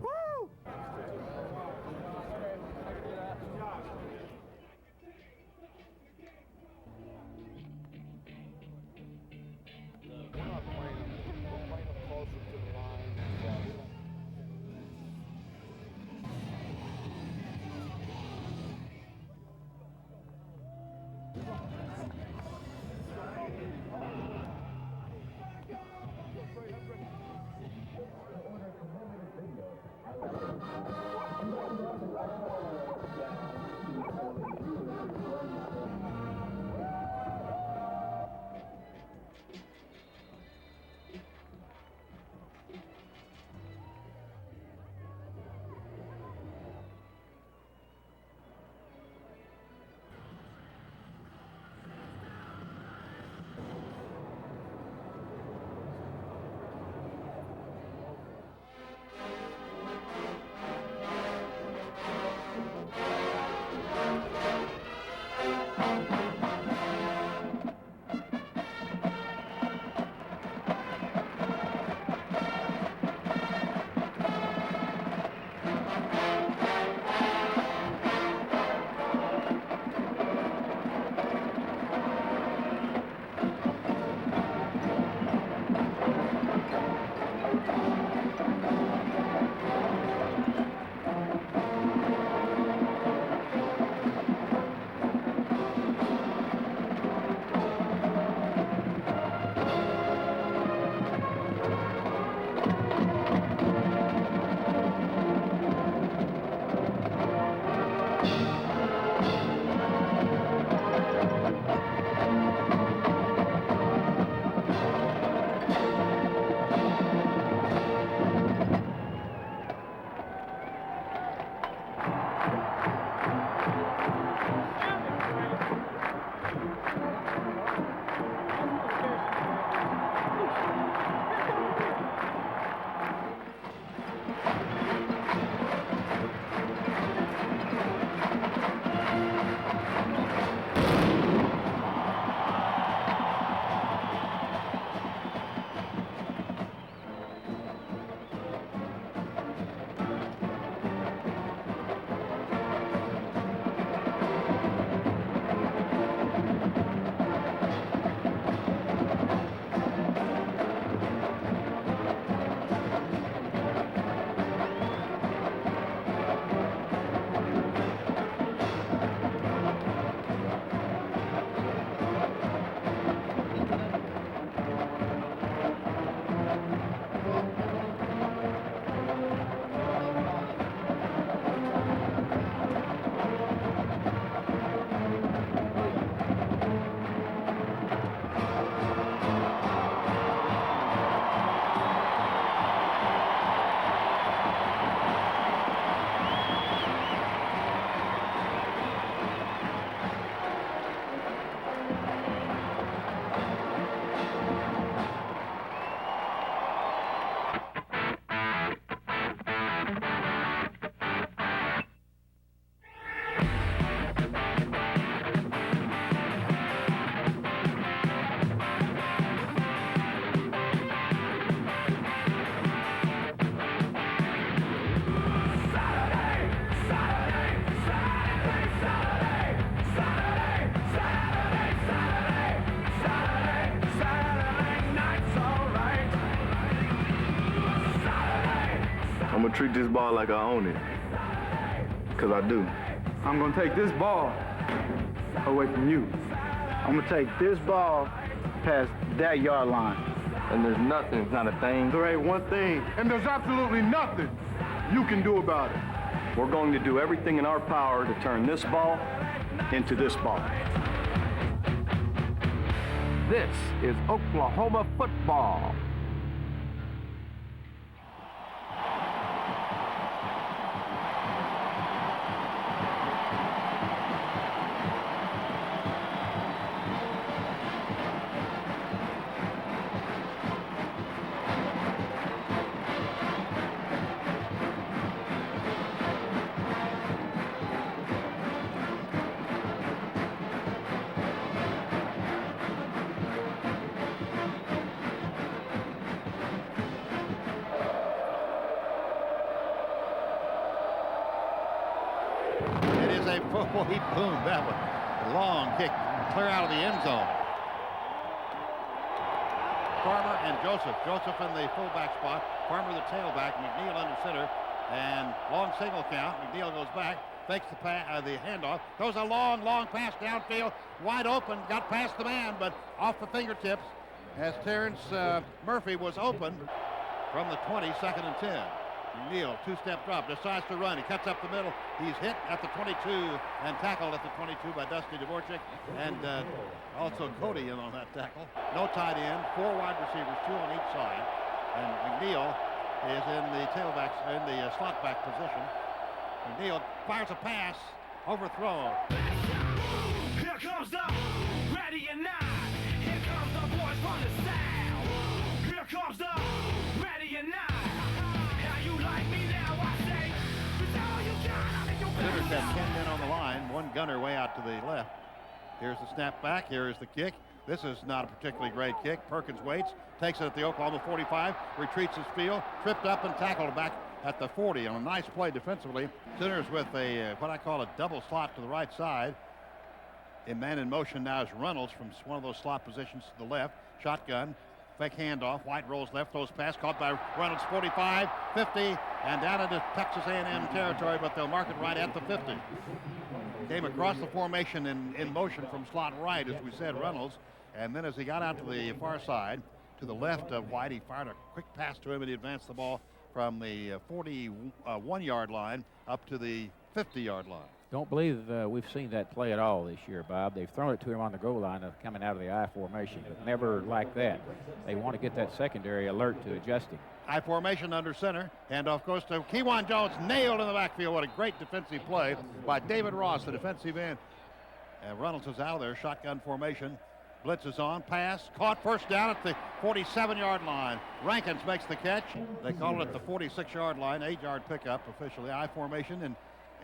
Woo! I'm gonna treat this ball like I own it, cause I do. I'm gonna take this ball away from you. I'm gonna take this ball past that yard line. And there's nothing, not a thing. There ain't one thing, and there's absolutely nothing you can do about it. We're going to do everything in our power to turn this ball into this ball. This is Oklahoma football. Boy, boom, that was a long kick, clear out of the end zone. Farmer and Joseph. Joseph in the fullback spot. Farmer the tailback. McNeil under center. And long signal count. McNeil goes back. Fakes the handoff. Throws a long pass downfield. Wide open. Got past the man, but off the fingertips as Terrence Murphy was open from the 20, 2nd and 10. McNeil, two-step drop, decides to run. He cuts up the middle. He's hit at the 22 and tackled at the 22 by Dusty Dvorak, and also Cody in on that tackle. No tight end, 4 wide receivers, 2 on each side, and McNeil is in the tailbacks, in the slot back position. McNeil fires a pass, overthrown. Here comes the ready or not. Here comes the boys from the south. Here comes the ready or not. Sooners have 10 men on the line, 1 gunner way out to the left. Here's the snap back, here is the kick. This is not a particularly great kick. Perkins waits, takes it at the Oklahoma 45, retreats his field, tripped up and tackled back at the 40 on a nice play defensively. Sooners with a what I call a double slot to the right side. A man in motion now is Reynolds from one of those slot positions to the left. Shotgun. Fake handoff. White rolls left, throws pass, caught by Reynolds, 45, 50, and down into Texas A&M territory, but they'll mark it right at the 50. Came across the formation in motion from slot right, as we said, Reynolds, and then as he got out to the far side, to the left of White, he fired a quick pass to him, and he advanced the ball from the 41-yard line up to the 50-yard line. Don't believe we've seen that play at all this year, Bob. They've thrown it to him on the goal line coming out of the I formation, but never like that. They want to get that secondary alert to adjusting. I formation under center, and of course to Kewan Jones, nailed in the backfield. What a great defensive play by David Ross, the defensive end. Reynolds is out of there, shotgun formation. Blitz is on, pass, caught, first down at the 47-yard line. Rankins makes the catch. They call it at the 46-yard line, 8-yard pickup officially. I formation in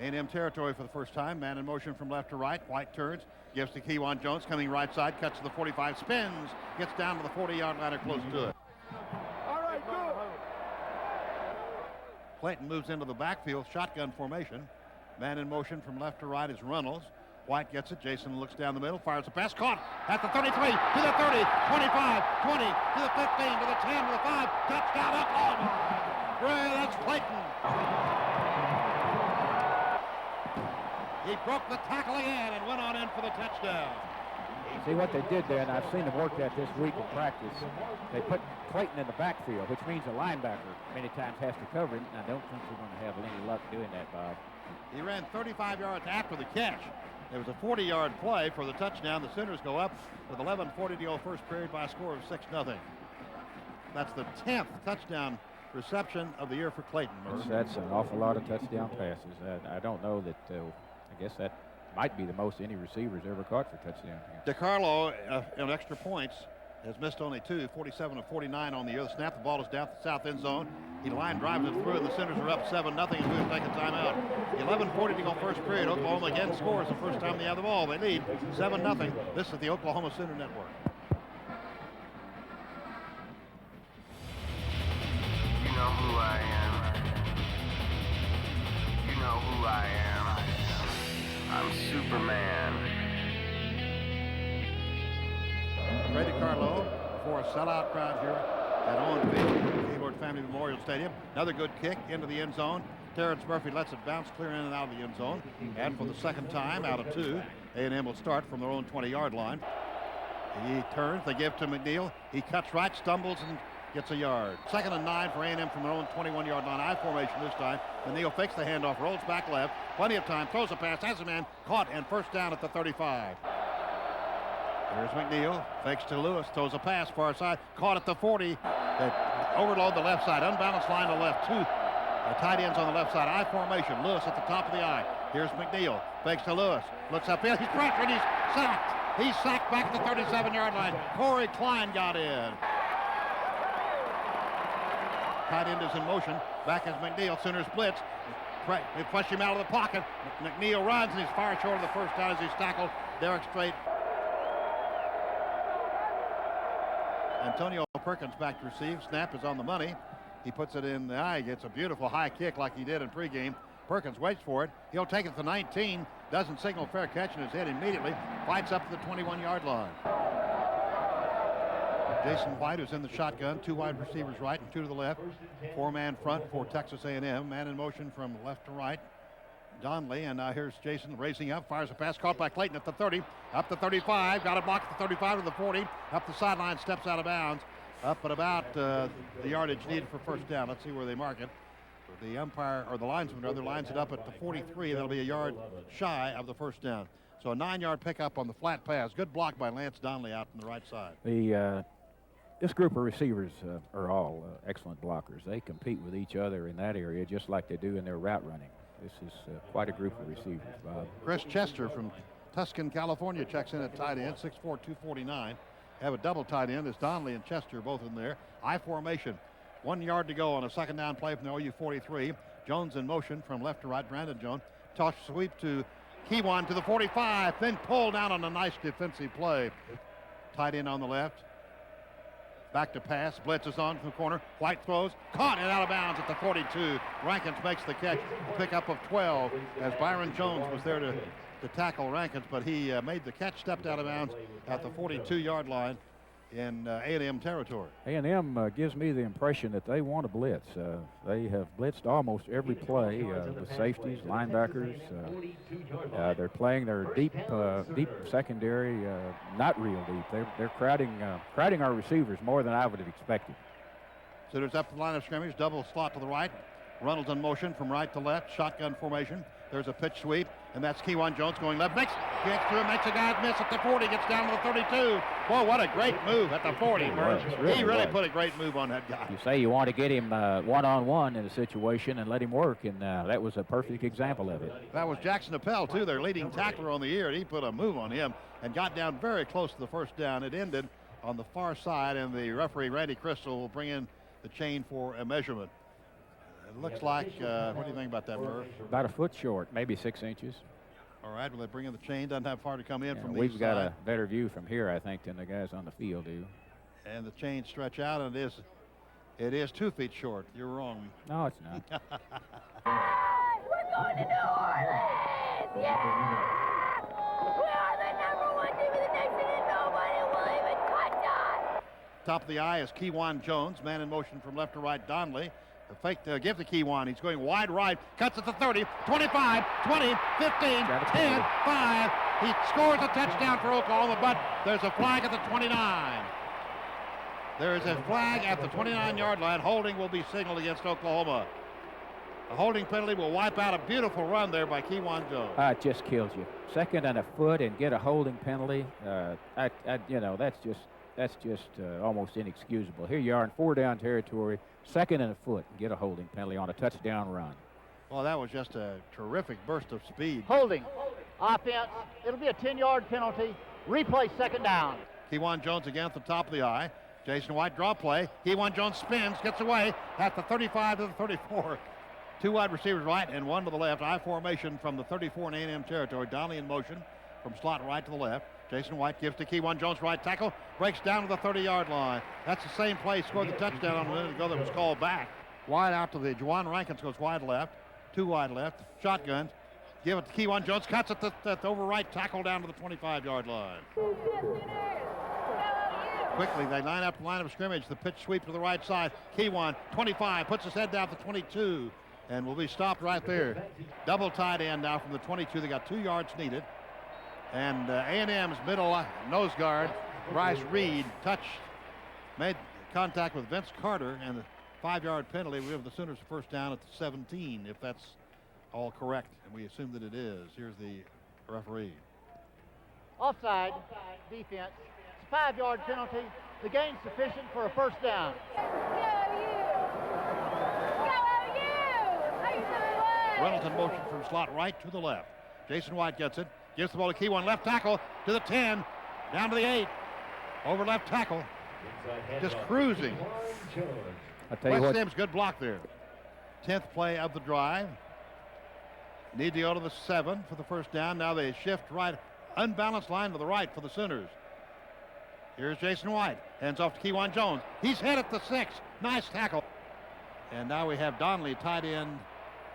A&M territory for the first time. Man in motion from left to right. White turns, gives to Kewan Jones, coming right side, cuts to the 45, spins, gets down to the 40-yard line or close to it. All right, good. Clayton moves into the backfield, shotgun formation. Man in motion from left to right is Reynolds. White gets it. Jason looks down the middle, fires a pass, caught at the 33, to the 30, 25, 20, to the 15, to the 10, to the 5, touchdown Oklahoma. Ray, that's Clayton. He broke the tackle again and went on in for the touchdown. See what they did there, and I've seen them work that this week in practice. They put Clayton in the backfield, which means a linebacker many times has to cover him. I don't think we're going to have any luck doing that, Bob. He ran 35 yards after the catch. It was a 40-yard play for the touchdown. The Sooners go up with 11:40 to go first period by a score of 6-0. That's the 10th touchdown reception of the year for Clayton. That's an awful lot of touchdown passes. I don't know that, I guess that might be the most any receivers ever caught for touchdown here. DiCarlo, on extra points, has missed only 2, 47 of 49 on the year. The snap, the ball is down the south end zone. He line drives it through, and the Sooners are up 7-0 as we take a timeout. 11:40 to go first period. Oklahoma again scores the first time they have the ball. They lead 7-0. This is the Oklahoma Sooner Network. You know who I am. You know who I am. I'm Superman. Trey DiCarlo for a sellout crowd here at Owen Field, Gaylord Family Memorial Stadium. Another good kick into the end zone. Terrence Murphy lets it bounce clear in and out of the end zone. And for the second time out of 2, A&M will start from their own 20-yard line. He turns, they give to McNeil. He cuts right, stumbles, and gets a yard. 2nd and 9 for A&M from their own 21-yard line. I formation this time. McNeil fakes the handoff, rolls back left. Plenty of time, throws a pass, has a man, caught, and first down at the 35. Here's McNeil, fakes to Lewis, throws a pass far side, caught at the 40. They overload the left side, unbalanced line to left, 2 tight ends on the left side. I formation, Lewis at the top of the I. Here's McNeil, fakes to Lewis, looks upfield, he's pressured, he's sacked. He's sacked back at the 37-yard line. Corey Klein got in. Tight end is in motion, back is McNeil, Sooners blitz. They push him out of the pocket. McNeil runs and he's fired short of the first down as he's tackled. Derek Strait. Antonio Perkins back to receive. Snap is on the money. He puts it in the eye. Gets a beautiful high kick like he did in pregame. Perkins waits for it. He'll take it to 19. doesn't signal fair catch in his head immediately, fights up to the 21-yard line. Jason White, who's in the shotgun, 2 wide receivers right and 2 to the left. 4-man front for Texas A&M. Man in motion from left to right. Donnelly, and now here's Jason raising up, fires a pass caught by Clayton at the 30, up to 35, got a block at the 35 to the 40, up the sideline, steps out of bounds, up at about the yardage needed for first down. Let's see where they mark it. The umpire, or the linesman rather, lines it up at the 43. That'll be a yard shy of the first down. So a 9-yard pickup on the flat pass. Good block by Lance Donnelly out on the right side. This group of receivers are all excellent blockers. They compete with each other in that area just like they do in their route running. This is quite a group of receivers, Bob. Chris Chester from Tuscan, California checks in at tight end, 6'4", 249. Have a double tight end. There's Donnelly and Chester both in there. I formation. 1 yard to go on a second down play from the OU 43. Jones in motion from left to right. Brandon Jones. Toss sweep to Kewan to the 45. Then pulled down on a nice defensive play. Tight end on the left. Back to pass. Blitz is on from the corner. White throws. Caught and out of bounds at the 42. Rankins makes the catch. A pickup of 12 as Byron Jones was there to tackle Rankins, but he made the catch, stepped out of bounds at the 42-yard line in A&M territory. A&M gives me the impression that they want to blitz. They have blitzed almost every play with safeties, linebackers. They're playing their deep secondary, not real deep. They're crowding our receivers more than I would have expected. Sooners up the line of scrimmage, double slot to the right. Reynolds in motion from right to left, shotgun formation. There's a pitch sweep, and that's Kewan Jones going left. Gets through, makes a guy miss at the 40, gets down to the 32. Boy, what a great move at the 40, Merv. He really put a great move on that guy. You say you want to get him one-on-one in a situation and let him work, and that was a perfect example of it. That was Jackson Appel, too, their leading tackler on the year, and he put a move on him and got down very close to the first down. It ended on the far side, and the referee, Randy Crystal, will bring in the chain for a measurement. It looks like, what do you think about that, Merv? About a foot short, maybe 6 inches. All right, well, they bring in the chain. Doesn't have far to come in from the We've east got side. a better view from here, I think, than the guys on the field do. And the chain stretch out, and it is 2 feet short. You're wrong. No, it's not. We're going to New Orleans! Yeah! We are the #1 team in the nation, and nobody will even touch us! Top of the eye is Kewan Jones. Man in motion from left to right, Donnelly. The fake give to Kewan. He's going wide right. Cuts at the 30, 25, 20, 15, 10, 5. He scores a touchdown for Oklahoma, but there's a flag at the 29. There is a flag at the 29-yard line. Holding will be signaled against Oklahoma. A holding penalty will wipe out a beautiful run there by Kewan Jones. It just kills you. Second and a foot and get a holding penalty. That's just almost inexcusable. Here you are in 4-down territory, second and a foot, and get a holding penalty on a touchdown run. Well, that was just a terrific burst of speed. Holding. Offense. It'll be a 10-yard penalty. Replay second down. Kewan Jones again at the top of the eye. Jason White draw play. Kewan Jones spins, gets away at the 35 to the 34. 2 wide receivers right and 1 to the left. I formation from the 34 in A&M territory. Donnelly in motion from slot right to the left. Jason White gives to Kewan Jones, right tackle, breaks down to the 30-yard line. That's the same play, scored the touchdown on a minute ago that was called back. Wide out to the Juwan Rankins goes wide left, 2 wide left, shotgun. Give it to Kewan Jones, cuts it the over right tackle down to the 25-yard line. Quickly, they line up the line of scrimmage. The pitch sweep to the right side. Kewan, 25, puts his head down to 22, and will be stopped right there. Double tight end now from the 22. They got 2 yards needed. And A&M's middle nose guard, Bryce Reed, made contact with Vince Carter, and the 5-yard penalty. We have the Sooners first down at the 17, if that's all correct, and we assume that it is. Here's the referee. Offside defense. It's a 5-yard penalty. The gain's sufficient for a first down. Reynolds in motion from slot right to the left. Jason White gets it. Gives the ball to Kewan, left tackle to the 10, down to the 8, over left tackle, just cruising. I tell you West what, Sims, good block there. 10th play of the drive. Need to go to the 7 for the first down. Now they shift right, unbalanced line to the right for the Sooners. Here's Jason White, hands off to Kewan Jones. He's hit at the 6, nice tackle. And now we have Donnelly tight end,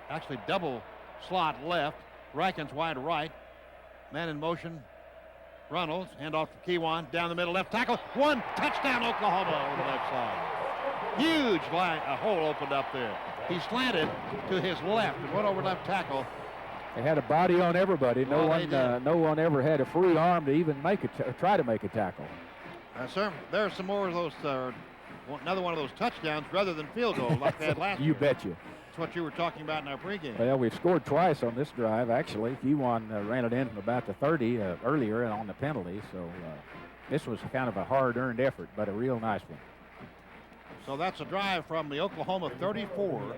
actually double slot left. Rankins wide right. Man in motion. Runnels, hand off to Kewan, down the middle, left tackle. One touchdown, Oklahoma over the left side. Huge line, a hole opened up there. He slanted to his left and went over left tackle. They had a body on everybody. No one ever had a free arm to even try to make a tackle. Sir, there are some more of those, another one of those touchdowns rather than field goal like they had last year. You betcha. That's what you were talking about in our pregame. Well, we've scored twice on this drive, actually. Kewan ran it in from about the 30 earlier and on the penalty, so this was kind of a hard-earned effort, but a real nice one. So that's a drive from the Oklahoma 34,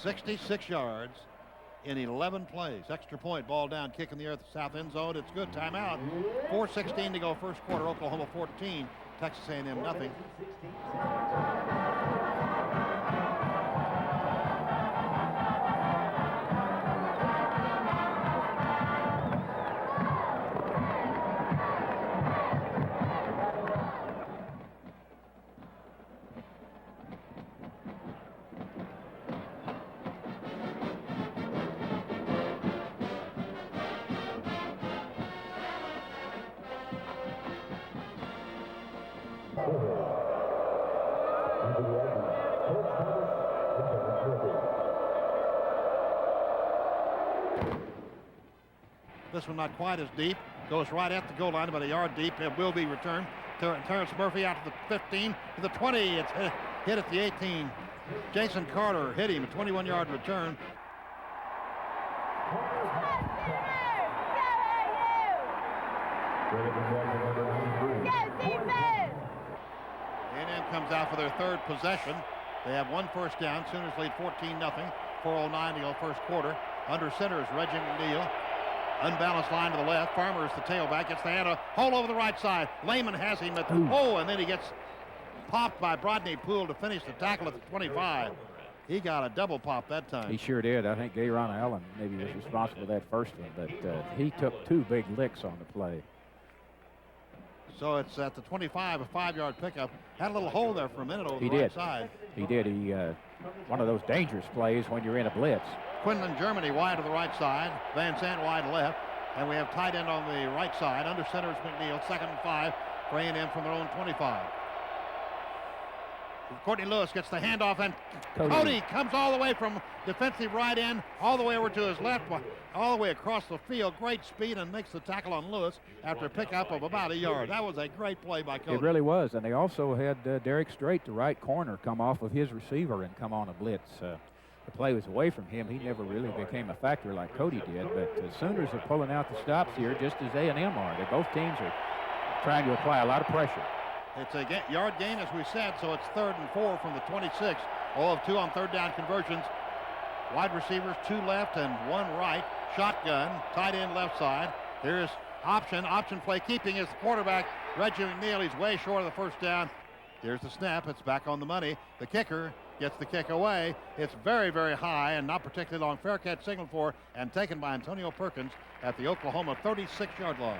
66 yards in 11 plays. Extra point, ball down, kick in the air at the south end zone. It's good, timeout. 4:16 to go first quarter, Oklahoma 14, Texas A&M nothing. This one not quite as deep. Goes right at the goal line, about a yard deep. It will be returned. Terrence Murphy out to the 15, to the 20. It's hit at the 18. Jason Carter hit him, a 21-yard return. A&M comes out for their third possession. They have one first down. Sooners lead 14-0. 4:09 to go first quarter. Under center is Reggie McNeil. Unbalanced line to the left. Farmer is the tailback. Gets the hand a hole over the right side. Lehman has him at the hole, and then he gets popped by Brodney Poole to finish the tackle at the 25. He got a double pop that time. He sure did. I think Gayron Allen maybe was responsible for that first one, but he took two big licks on the play. So it's at the 25, a 5-yard pickup. Had a little hole there for a minute over the right side. He did. He one of those dangerous plays when you're in a blitz. Quinlan Germany wide to the right side. Van Sant wide left. And we have tight end on the right side. Under center is McNeil. 2nd and 5 for A&M from their own 25. Courtney Lewis gets the handoff, and Cody comes all the way from defensive right end, all the way over to his left, all the way across the field. Great speed, and makes the tackle on Lewis after a pickup of about a yard. That was a great play by Cody. It really was, and they also had Derek Strait, the right corner, come off of his receiver and come on a blitz. The play was away from him. He never really became a factor like Cody did, but the Sooners are pulling out the stops here just as A&M are. Both teams are trying to apply a lot of pressure. It's a yard gain, as we said, so it's 3rd and 4 from the 26. 0 of 2 on third down conversions. Wide receivers, 2 left and 1 right. Shotgun, tight end left side. Here's option play, keeping his quarterback, Reggie McNeil. He's way short of the first down. Here's the snap. It's back on the money. The kicker gets the kick away. It's very, very high and not particularly long. Fair catch signaled for and taken by Antonio Perkins at the Oklahoma 36-yard line.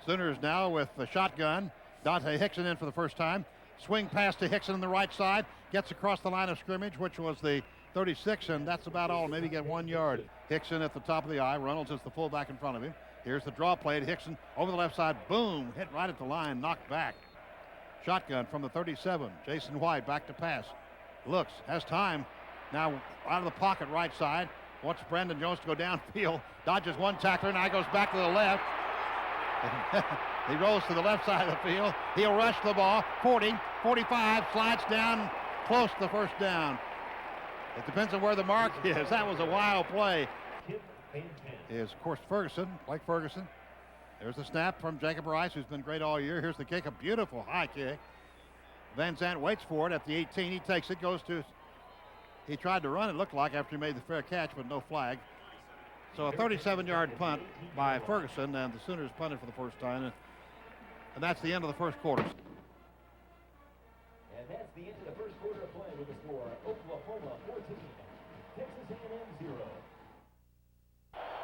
Sooners now with the shotgun. Dante Hickson in for the first time. Swing pass to Hickson on the right side. Gets across the line of scrimmage, which was the 36, and that's about all. Maybe get 1 yard. Hickson at the top of the eye. Reynolds is the fullback in front of him. Here's the draw play to Hickson over the left side. Boom! Hit right at the line. Knocked back. Shotgun from the 37. Jason White back to pass. Looks. Has time. Now out of the pocket right side. Wants Brandon Jones to go downfield. Dodges one tackler. Now goes back to the left. He rolls to the left side of the field. He'll rush the ball. 40, 45, slides down close to the first down. It depends on where the mark is. That was a wild play. Is, of course, Blake Ferguson. There's the snap from Jacob Rice, who's been great all year. Here's the kick, a beautiful high kick. Van Sant waits for it at the 18. He takes it, he tried to run, it looked like, after he made the fair catch, but no flag. So a 37-yard punt by Ferguson, and the Sooners punted for the first time. And that's the end of the first quarter. And that's the end of the first quarter of play with the score Oklahoma 14, Texas A&M 0.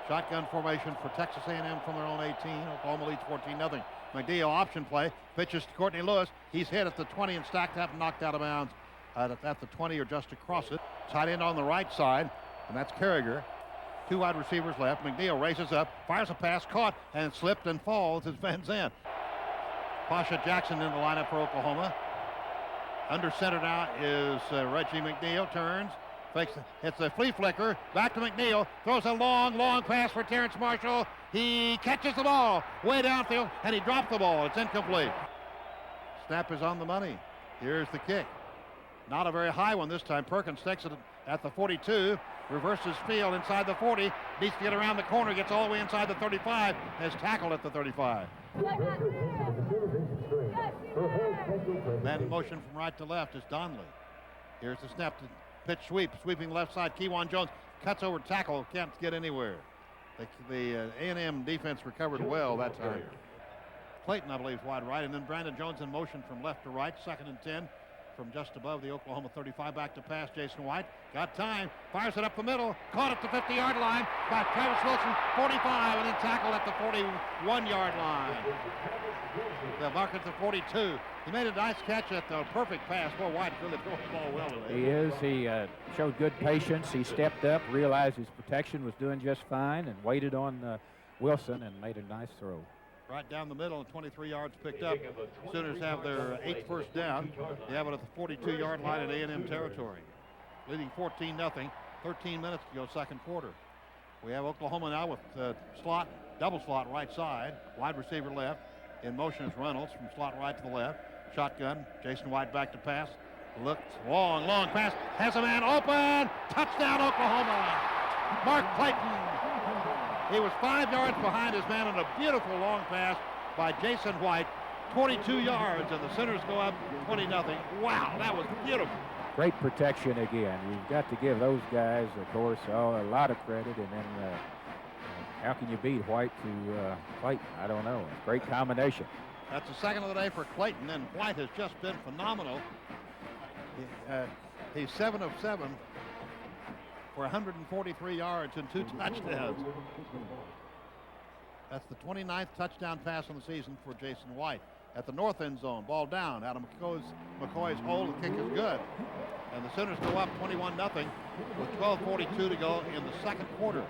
Shotgun formation for Texas A&M from their own 18. Oklahoma leads 14-0. McNeil option play, pitches to Courtney Lewis. He's hit at the 20 and stacked up and knocked out of bounds at the 20 or just across it. Tight end on the right side. and that's Carragher. 2 wide receivers left. McNeil races up, fires a pass, caught, and slipped and falls as Van Zandt. Pasha Jackson in the lineup for Oklahoma. Under center now is Reggie McNeil. Turns, fakes, hits a flea flicker. Back to McNeil. Throws a long pass for Terrence Marshall. He catches the ball way downfield, and he dropped the ball. It's incomplete. Snap is on the money. Here's the kick. Not a very high one this time. Perkins takes it at the 42. Reverses field inside the 40. Needs to get around the corner. Gets all the way inside the 35. Has tackled at the 35. Man in motion from right to left is Donnelly. Here's the snap to pitch sweep. Sweeping left side. Kewan Jones cuts over tackle. Can't get anywhere. The A&M defense recovered well that time. Clayton, I believe, is wide right. And then Brandon Jones in motion from left to right. 2nd and 10. From just above the Oklahoma 35, back to pass. Jason White got time, fires it up the middle, caught at the 50-yard line by Travis Wilson, 45, and then tackled at the 41-yard line. The mark at the 42. He made a nice catch at the perfect pass. Boy, White really threw the ball well today. He is. He showed good patience. He stepped up, realized his protection was doing just fine, and waited on Wilson and made a nice throw. Right down the middle, and 23 yards picked up. Sooners have their 8th first down. They have it at the 42-yard line in A&M territory. Leading 14-0, 13 minutes to go second quarter. We have Oklahoma now with slot, double slot right side, wide receiver left. In motion is Reynolds from slot right to the left. Shotgun, Jason White back to pass. Looks, long pass, has a man open. Touchdown Oklahoma. Mark Clayton. He was 5 yards behind his man on a beautiful long pass by Jason White. 22 yards, and the Sooners go up 20-0. Wow, that was beautiful. Great protection again. You've got to give those guys, of course, a lot of credit. And then how can you beat White to Clayton? I don't know. Great combination. That's the second of the day for Clayton, and White has just been phenomenal. He's 7 of 7. For 143 yards and 2 touchdowns. That's the 29th touchdown pass on the season for Jason White. At the north end zone, ball down. Out of McCoy's hole, the kick is good. And the Sooners go up 21-0 with 12:42 to go in the second quarter.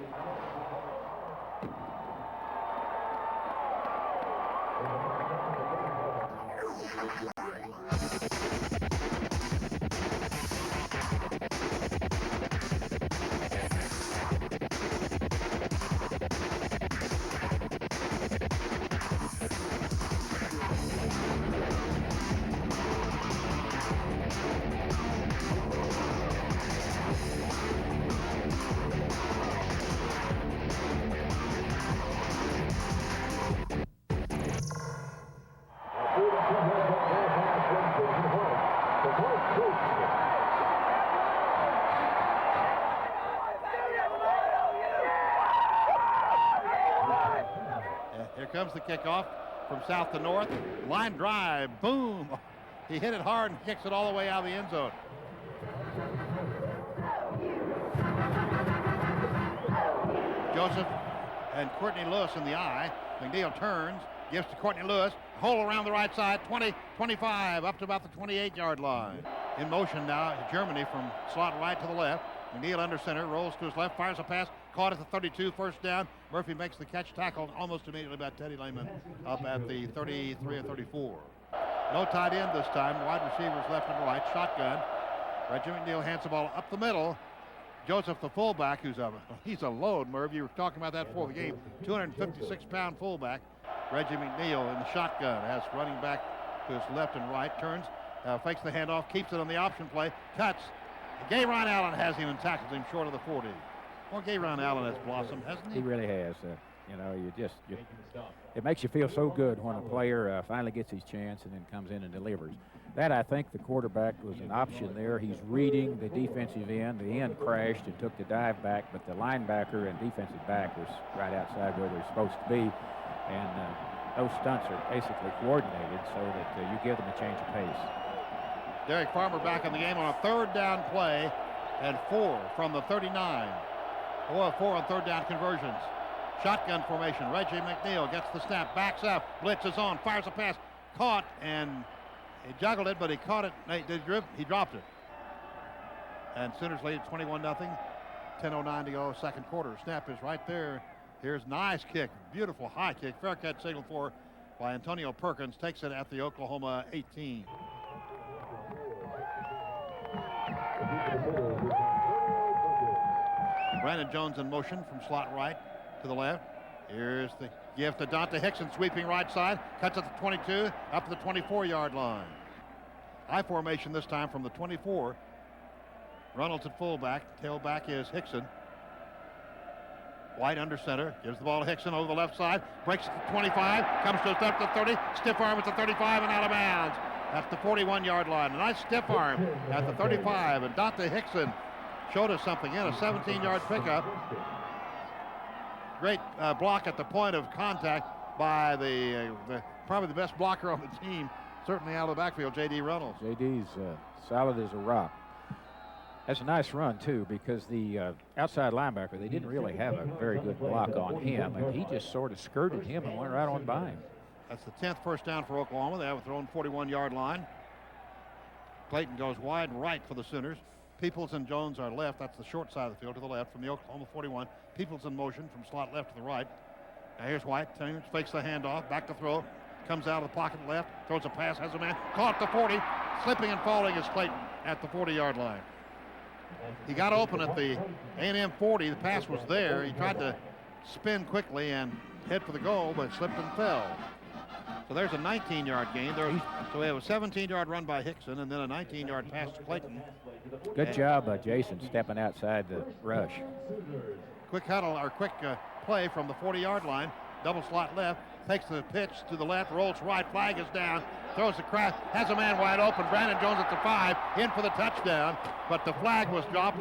Here comes the kickoff from south to north. Line drive, boom. He hit it hard and kicks it all the way out of the end zone. Joseph and Courtney Lewis in the eye. McNeil turns, gives to Courtney Lewis. Hole around the right side, 20, 25, up to about the 28-yard line. In motion now, Germany from slot right to the left. McNeil under center, rolls to his left, fires a pass, caught at the 32, first down. Murphy makes the catch, tackled almost immediately by Teddy Lehman up at the 33 or 34. No tight end this time, wide receivers left and right, shotgun. Reggie McNeil hands the ball up the middle. Joseph, the fullback, he's a load, Merv. You were talking about that before the game. 256-pound fullback. Reggie McNeil in the shotgun has running back to his left and right, turns, fakes the handoff, keeps it on the option play, cuts. Gayron Allen has him and tackles him short of the 40. Well, Gayron Allen has blossomed, hasn't he? He really has. It makes you feel so good when a player finally gets his chance and then comes in and delivers. That, I think, the quarterback was an option there. He's reading the defensive end. The end crashed and took the dive back, but the linebacker and defensive back was right outside where they're supposed to be. And those stunts are basically coordinated so that you give them a change of pace. Derek Farmer back in the game on a third down play and 4 from the 39. 4 on third down conversions. Shotgun formation. Reggie McNeil gets the snap, backs up, blitz is on, fires a pass, caught, and he juggled it, but he caught it. He dropped it. And Sooners lead 21-0. 10:09 to go, second quarter. Snap is right there. Here's nice kick, beautiful high kick. Fair catch signal for by Antonio Perkins. Takes it at the Oklahoma 18. Brandon Jones in motion from slot right to the left. Here's the gift to Dante Hickson, sweeping right side. Cuts at the 22, up to the 24-yard line. I formation this time from the 24. Reynolds at fullback. Tailback is Hickson. White under center. Gives the ball to Hickson over the left side. Breaks to the 25. Comes to the 30. Stiff arm at the 35 and out of bounds. At the 41-yard line. A nice stiff arm at the 35. And Dante Hickson showed us something in a 17-yard pickup. Great block at the point of contact by the probably the best blocker on the team. Certainly out of the backfield, J.D. Reynolds. J.D.'s solid as a rock. That's a nice run, too, because the outside linebacker, they didn't really have a very good block on him, and he just sort of skirted him and went right on by him. That's the 10th first down for Oklahoma. They have a thrown 41-yard line. Clayton goes wide right for the Sooners. Peoples and Jones are left. That's the short side of the field to the left from the Oklahoma 41. Peoples in motion from slot left to the right. Now here's White. Fakes the handoff. Back to throw. Comes out of the pocket left. Throws a pass. Has a man. Caught at the 40. Slipping and falling is Clayton at the 40-yard line. He got open at the A&M 40. The pass was there. He tried to spin quickly and head for the goal, but slipped and fell. So there's a 19-yard gain. So we have a 17-yard run by Hickson and then a 19-yard pass to Clayton. Good job by Jason stepping outside the rush. Quick huddle or quick play from the 40-yard line. Double slot left. Takes the pitch to the left. Rolls right. Flag is down. Throws the crash. Has a man wide open. Brandon Jones at the 5. In for the touchdown. But the flag was dropped.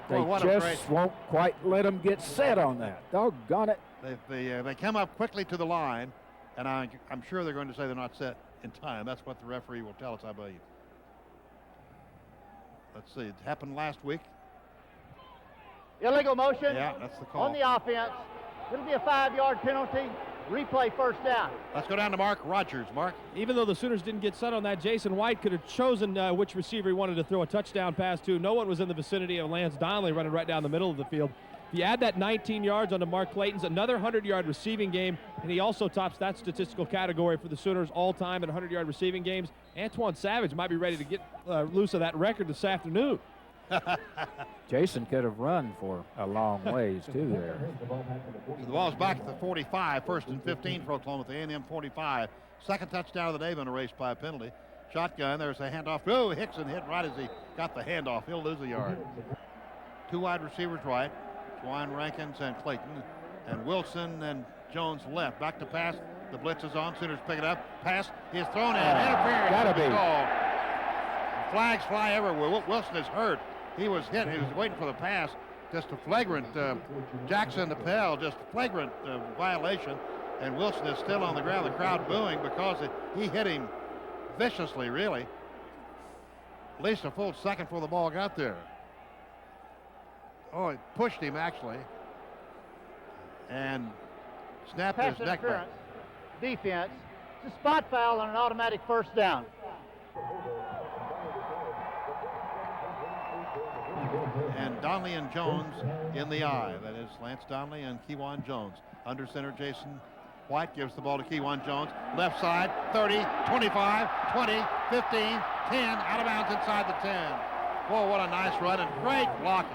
They just won't quite let them get set on that. Doggone it. They come up quickly to the line. And I'm sure they're going to say they're not set in time. That's what the referee will tell us, I believe. Let's see. It happened last week. Illegal motion. Yeah, that's the call. On the offense. It'll be a 5-yard penalty. Replay first down. Let's go down to Mark Rogers. Mark. Even though the Sooners didn't get set on that, Jason White could have chosen which receiver he wanted to throw a touchdown pass to. No one was in the vicinity of Lance Donnelly running right down the middle of the field. If you add that 19 yards onto Mark Clayton's, another 100-yard receiving game, and he also tops that statistical category for the Sooners all-time in 100-yard receiving games. Antoine Savage might be ready to get loose of that record this afternoon. Jason could have run for a long ways, too, there. So the ball's back at the 45, first and 15 for Oklahoma at the A&M 45. Second touchdown of the day, been erased by a penalty. Shotgun, there's a handoff. Oh, Hickson hit right as he got the handoff. He'll lose a yard. Two wide receivers right. Dwayne Rankins and Clayton. And Wilson and Jones left. Back to pass. The blitz is on. Sooners pick it up. Pass is thrown in. Interference. Gotta be. Flags fly everywhere. Wilson is hurt. He was hit. He was waiting for the pass. Just a flagrant. Jackson Appel, just a flagrant violation. And Wilson is still on the ground. The crowd booing because he hit him viciously, really. At least a full second before the ball got there. Oh, it pushed him, actually. And snapped Pass his neck back. Defense. It's a spot foul on an automatic first down. And Donnelly and Jones in the eye. That is Lance Donnelly and Kewan Jones. Under center, Jason White gives the ball to Kewan Jones. Left side, 30, 25, 20, 15, 10. Out of bounds inside the 10. Boy, what a nice run and great blocking.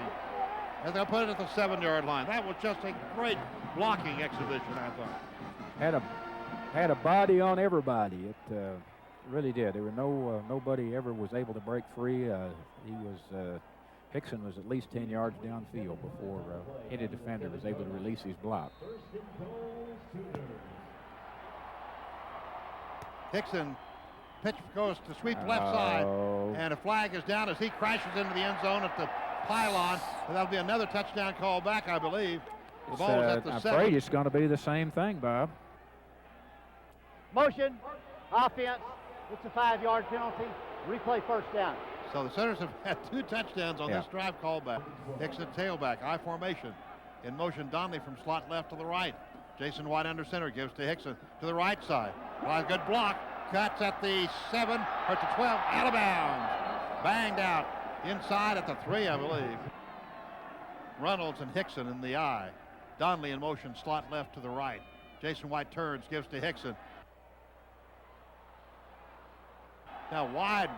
And they'll put it at the 7-yard line. That was just a great blocking exhibition, I thought. Had a body on everybody. It really did. There were nobody ever was able to break free. Hickson was at least 10 yards downfield before any defender was able to release his block. Hickson pitch goes to sweep left side, and a flag is down as he crashes into the end zone at the pylon. That'll be another touchdown call back, I believe. The ball is at the 7. I'm afraid it's going to be the same thing, Bob. Motion, offense. It's a 5-yard penalty. Replay first down. So the Sooners have had 2 touchdowns on this drive callback. Hickson tailback, I formation. In motion, Donnelly from slot left to the right. Jason White under center gives to Hickson to the right side. Well, good block. Cuts at the 7 or at the 12. Out of bounds. Banged out inside at the 3, I believe. Reynolds and Hickson in the eye. Donnelly in motion, slot left to the right. Jason White turns, gives to Hickson. Now wide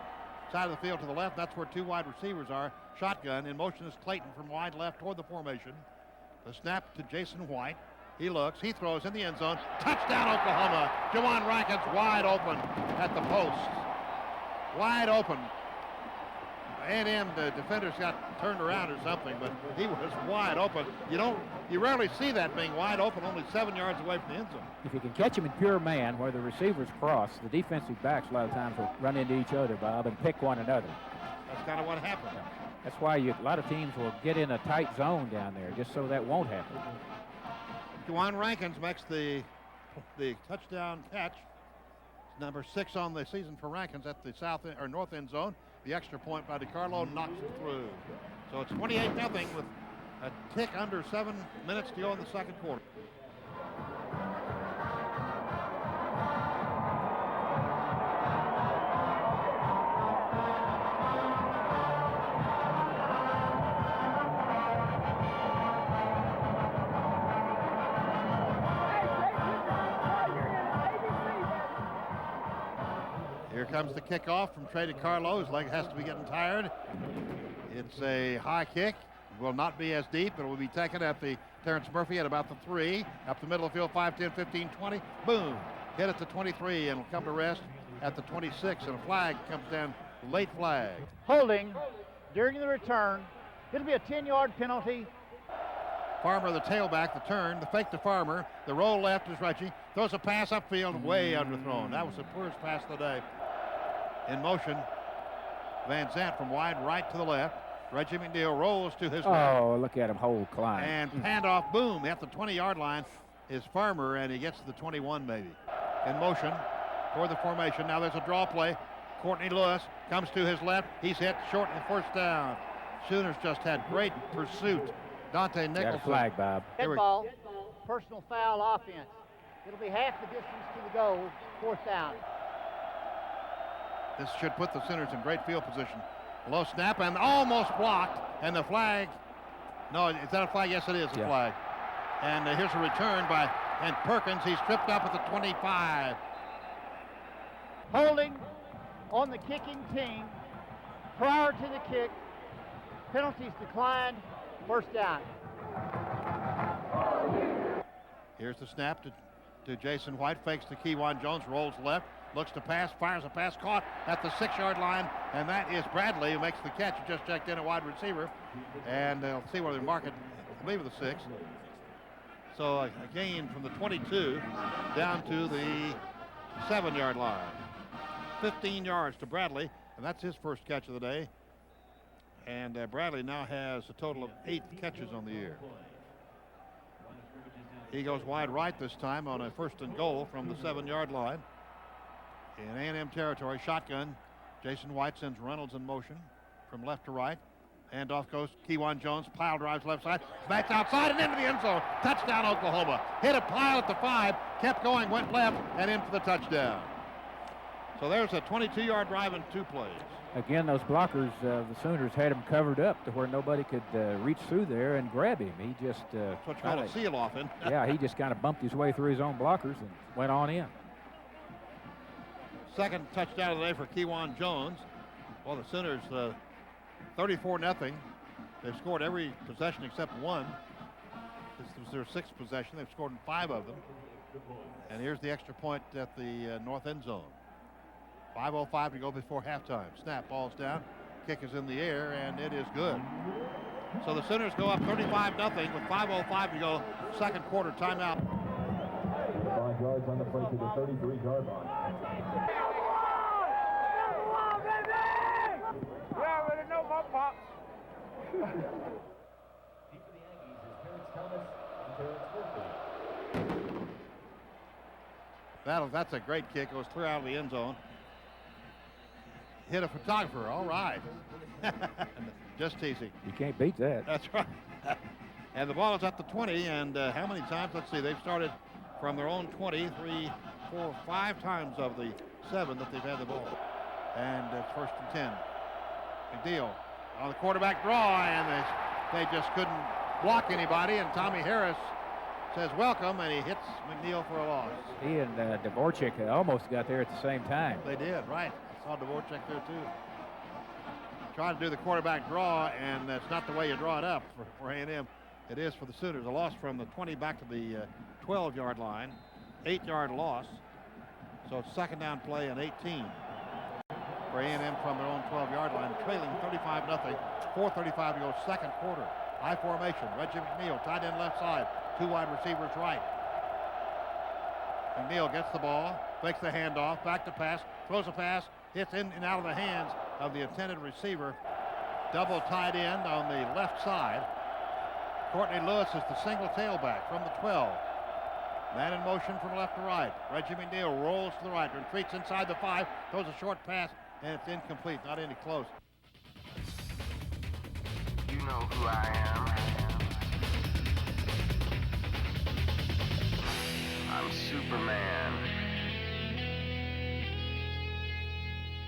side of the field to the left, that's where two wide receivers are. Shotgun, in motion is Clayton from wide left toward the formation. The snap to Jason White. He looks, he throws in the end zone. Touchdown Oklahoma. Jawan Rankins wide open at the post. Wide open. A&M, the defenders got turned around or something, but he was wide open. You rarely see that being wide open, only 7 yards away from the end zone. If you can catch him in pure man where the receivers cross, the defensive backs a lot of times will run into each other, Bob, and pick one another. That's kind of what happened. That's why a lot of teams will get in a tight zone down there, just so that won't happen. Jawan Rankins makes the touchdown catch. Number 6 on the season for Rankins at the north end zone. The extra point by DiCarlo knocks it through. So it's 28-0 with a tick under 7 minutes to go in the second quarter. Here comes the kickoff from Trey DiCarlo. His leg has to be getting tired. It's a high kick. Will not be as deep. It will be taken at the Terrence Murphy at about the 3. Up the middle of the field, 5, 10, 15, 20. Boom. Hit at the 23 and will come to rest at the 26. And a flag comes down, late flag. Holding during the return. It'll be a 10-yard penalty. Farmer, the tailback, the turn, the fake to Farmer. The roll left is Reggie. Throws a pass upfield, way underthrown. That was the poorest pass of the day. In motion, Van Zant from wide right to the left. Reggie McNeil rolls to his left. Oh, look at him hold climb. And handoff, boom, at the 20-yard line is Farmer, and he gets to the 21 maybe. In motion toward the formation. Now there's a draw play. Courtney Lewis comes to his left. He's hit short and first down. Sooners just had great pursuit. Dante Nicholson. Got a flag, Bob. Dead ball, personal foul offense. It'll be half the distance to the goal, 4th down. This should put the Sooners in great field position. Low snap and almost blocked. And the flag. No, is that a flag? Yes, it is a flag. And here's a return by Perkins. He's tripped up at the 25. Holding on the kicking team prior to the kick. Penalties declined. 1st down. Here's the snap to Jason White. Fakes to Keywan Jones. Rolls left. Looks to pass. Fires a pass. Caught at the 6-yard line. And that is Bradley who makes the catch. He just checked in a wide receiver. And they'll see where they mark it. I believe with the 6. So a gain from the 22 down to the 7-yard line. 15 yards to Bradley. And that's his first catch of the day. And Bradley now has a total of 8 catches on the year. He goes wide right this time on a 1st and goal from the 7-yard line. In A&M territory, shotgun. Jason White sends Reynolds in motion from left to right. Handoff goes Keywan Jones. Pile drives left side. Backs outside and into the end zone. Touchdown Oklahoma. Hit a pile at the 5. Kept going, went left and in for the touchdown. So there's a 22-yard drive in 2 plays. Again, those blockers, the Sooners had him covered up to where nobody could reach through there and grab him. He just that's what you call a seal off in. Yeah, he just kind of bumped his way through his own blockers and went on in. Second touchdown of the day for Keywan Jones. Well, the Sooners 34-0. They've scored every possession except one. This was their 6th possession. They've scored in 5 of them. And here's the extra point at the north end zone. 5:05 to go before halftime. Snap, ball's down. Kick is in the air, and it is good. So the Sooners go up 35-0 with 5:05 to go. Second quarter timeout. 5 yards on the play to the 33-yard line. You already know my pop. Deep for the Aggies is Terrence Thomas and Terrence Murphy. That's a great kick. Goes clear out of the end zone. Hit a photographer. All right. Just teasing. You can't beat that. That's right. And the ball is at the 20. And how many times? Let's see. They've started from their own 20, 3, 4, 5 times of the 7 that they've had the ball. And it's 1st and 10. Big deal. On the quarterback draw, and they just couldn't block anybody, and Tommy Harris says welcome, and he hits McNeil for a loss. He and Dvorak almost got there at the same time. They did, right. I saw Dvorak there too. Trying to do the quarterback draw, and that's not the way you draw it up for A&M. It is for the Sooners. A loss from the 20 back to the 12-yard line. 8-yard loss. So it's second down play and 18 for A&M from their own 12-yard line, trailing 35-0. 4:35 to go, second quarter. High formation. Reggie McNeil, tight end left side. 2 wide receivers right. McNeil gets the ball, fakes the handoff, back to pass, throws a pass, hits in and out of the hands of the intended receiver. Double tight end on the left side. Courtney Lewis is the single tailback from the 12. Man in motion from left to right. Reggie McNeil rolls to the right, retreats inside the 5, throws a short pass, and it's incomplete, not any close. You know who I am. I'm Superman.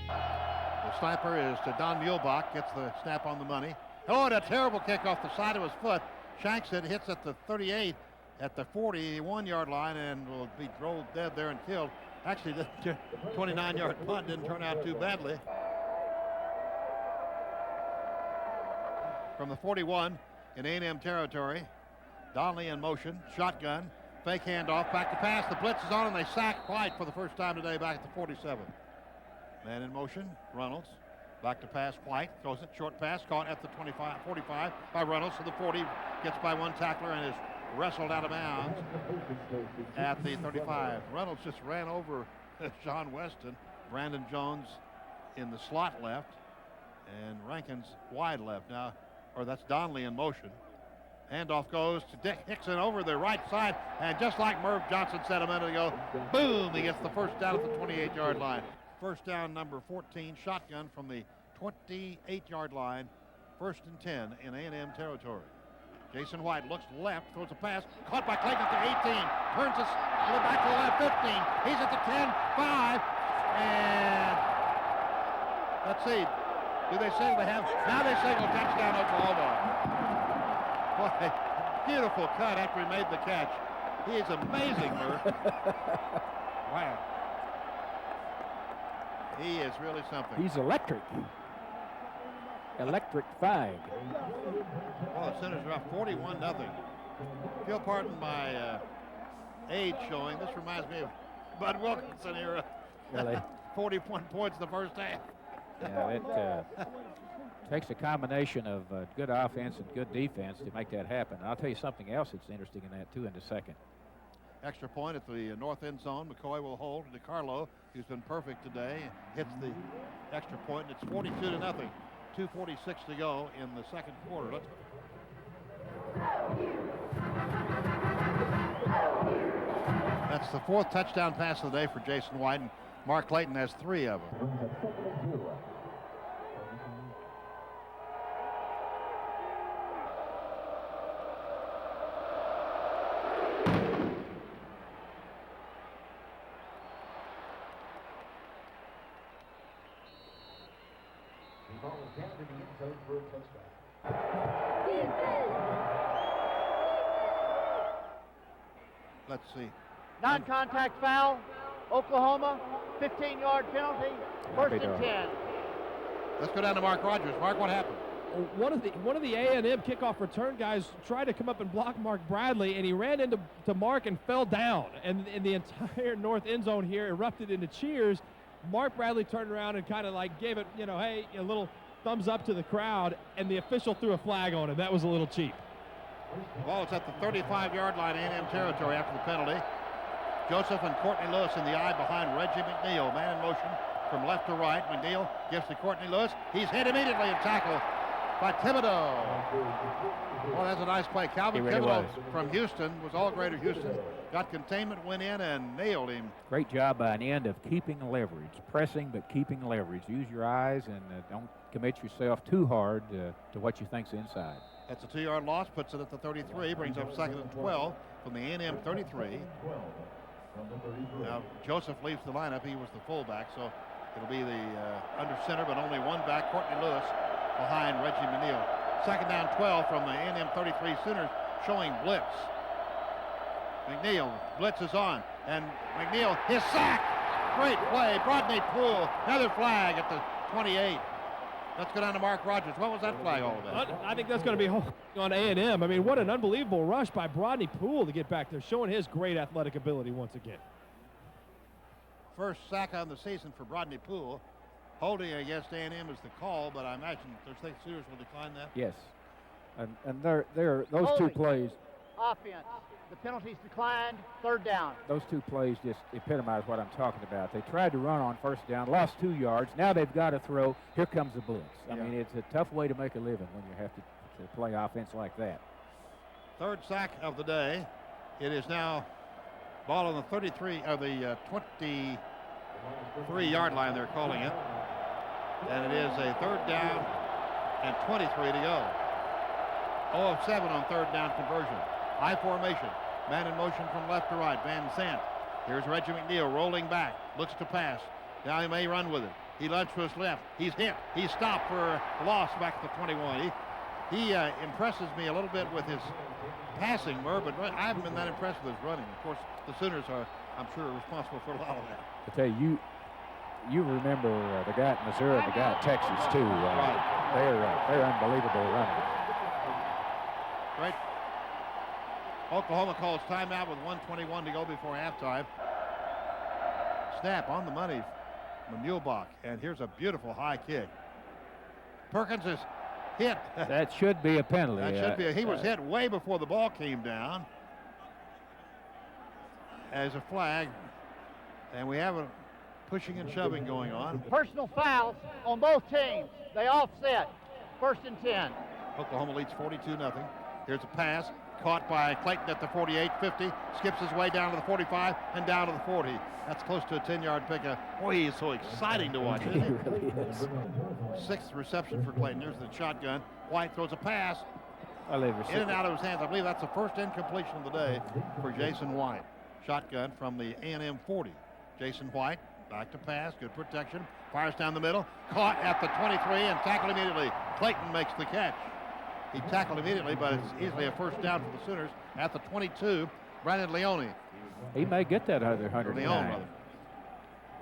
The sniper is to Don Muehlbach, gets the snap on the money. Oh, and a terrible kick off the side of his foot. Shanks it, hits at the 38, at the 41-yard line, and will be rolled dead there and killed. Actually, the 29-yard punt didn't turn out too badly. From the 41 in A&M territory, Donnelly in motion, shotgun, fake handoff, back to pass. The blitz is on, and they sack White for the first time today back at the 47. Man in motion, Reynolds. Back to pass, White throws it, short pass, caught at the 45 by Reynolds to the 40, gets by one tackler and is wrestled out of bounds at the 35. Reynolds just ran over John Weston. Brandon Jones in the slot left, and Rankins wide left now, or that's Donnelly in motion. Handoff goes to Dick Hickson over the right side, and just like Merv Johnson said a minute ago, boom, he gets the first down at the 28-yard line. First down, number 14, shotgun from the 28-yard line, 1st and 10 in A&M territory. Jason White looks left, throws a pass, caught by Clayton at the 18, turns us back to the left, 15. He's at the 10, 5, and let's see. Do they signal? They have. Now they signal touchdown Oklahoma. Boy, beautiful cut after he made the catch. He is amazing, Merv. Wow. He is really something. He's electric. Electrified. Well, the Sooners are up 41-0. If you'll pardon my age showing, this reminds me of Bud Wilkinson era. Really? 41 points the first half. Yeah, it takes a combination of good offense and good defense to make that happen. And I'll tell you something else that's interesting in that, too, in a second. Extra point at the north end zone. McCoy will hold. DeCarlo, who's been perfect today, hits the extra point, and it's 42-0. 2:46 to go in the second quarter. That's the 4th touchdown pass of the day for Jason White, and Mark Clayton has 3 of them. Let's see. Non-contact foul, Oklahoma, 15-yard penalty, 1st and 10. Let's go down to Mark Rogers. Mark, what happened? One of the A&M kickoff return guys tried to come up and block Mark Bradley, and he ran into Mark and fell down. And the entire north end zone here erupted into cheers. Mark Bradley turned around and kind of like gave it, hey, a little thumbs up to the crowd, and the official threw a flag on him. That was a little cheap. Ball is at the 35-yard line, A&M territory after the penalty. Joseph and Courtney Lewis in the eye behind Reggie McNeil. Man in motion from left to right. McNeil gives to Courtney Lewis. He's hit immediately and tackled by Thibodeau. Oh, that's a nice play. Calvin really Thibodeau was. from Houston was all Greater Houston. Got containment, went in, and nailed him. Great job by an end of keeping leverage. Pressing, but keeping leverage. Use your eyes and don't commit yourself too hard to what you think's inside. That's a 2-yard loss, puts it at the 33, brings up 2nd and 12 from the A&M 33. Now, Joseph leaves the lineup. He was the fullback, so it'll be the under center, but only one back, Courtney Lewis, behind Reggie McNeil. Second down 12 from the A&M 33 Sooners, showing blitz. McNeil, blitz is on, and McNeil, his sack. Great play, Brodney Poole, another flag at the 28. Let's go down to Mark Rogers. What was that flag all about? I think that's going to be on A&M. I mean, what an unbelievable rush by Brodney Poole to get back there, showing his great athletic ability once again. First sack on the season for Brodney Poole. Holding against A&M is the call, but I imagine the State Sooners will decline that. Yes. And those Holding. 2 plays. Offense. The penalties declined. Third down. Those 2 plays just epitomize what I'm talking about. They tried to run on first down, lost 2 yards. Now they've got to throw. Here comes the blitz. I mean, it's a tough way to make a living when you have to play offense like that. Third sack of the day. It is now ball on the 33 of the 23-yard line. They're calling it, and it is a third down and 23 to go. 0 of 7 on third down conversion. High formation. Man in motion from left to right. Van Sant. Here's Reggie McNeil rolling back. Looks to pass. Now he may run with it. He lunged to his left. He's hit. He's stopped for a loss back at the 21. He impresses me a little bit with his passing, Merv, but I haven't been that impressed with his running. Of course, the Sooners are, I'm sure, responsible for a lot of that. I tell you, you remember the guy at Missouri, the guy at Texas, too. Right. They're unbelievable runners. Right. Oklahoma calls timeout with 1:21 to go before halftime. Snap on the money from Muehlbach, and here's a beautiful high kick. Perkins is hit. That should be a penalty. That should be. He was hit way before the ball came down. As a flag, and we have a pushing and shoving going on. Personal fouls on both teams. They offset. First and 10. Oklahoma leads 42-0. Here's a pass caught by Clayton at the 48-50. Skips his way down to the 45 and down to the 40. That's close to a 10-yard pickup. Boy, he is so exciting to watch. Isn't he? He really is. 6th reception for Clayton. There's the shotgun. White throws a pass In and out of his hands. I believe that's the first incompletion of the day for Jason White. Shotgun from the A&M 40. Jason White back to pass. Good protection. Fires down the middle. Caught at the 23 and tackled immediately. Clayton makes the catch. He tackled immediately, but it's easily a first down for the Sooners at the 22. Brandon Leone. He may get that other 109. Leone, brother.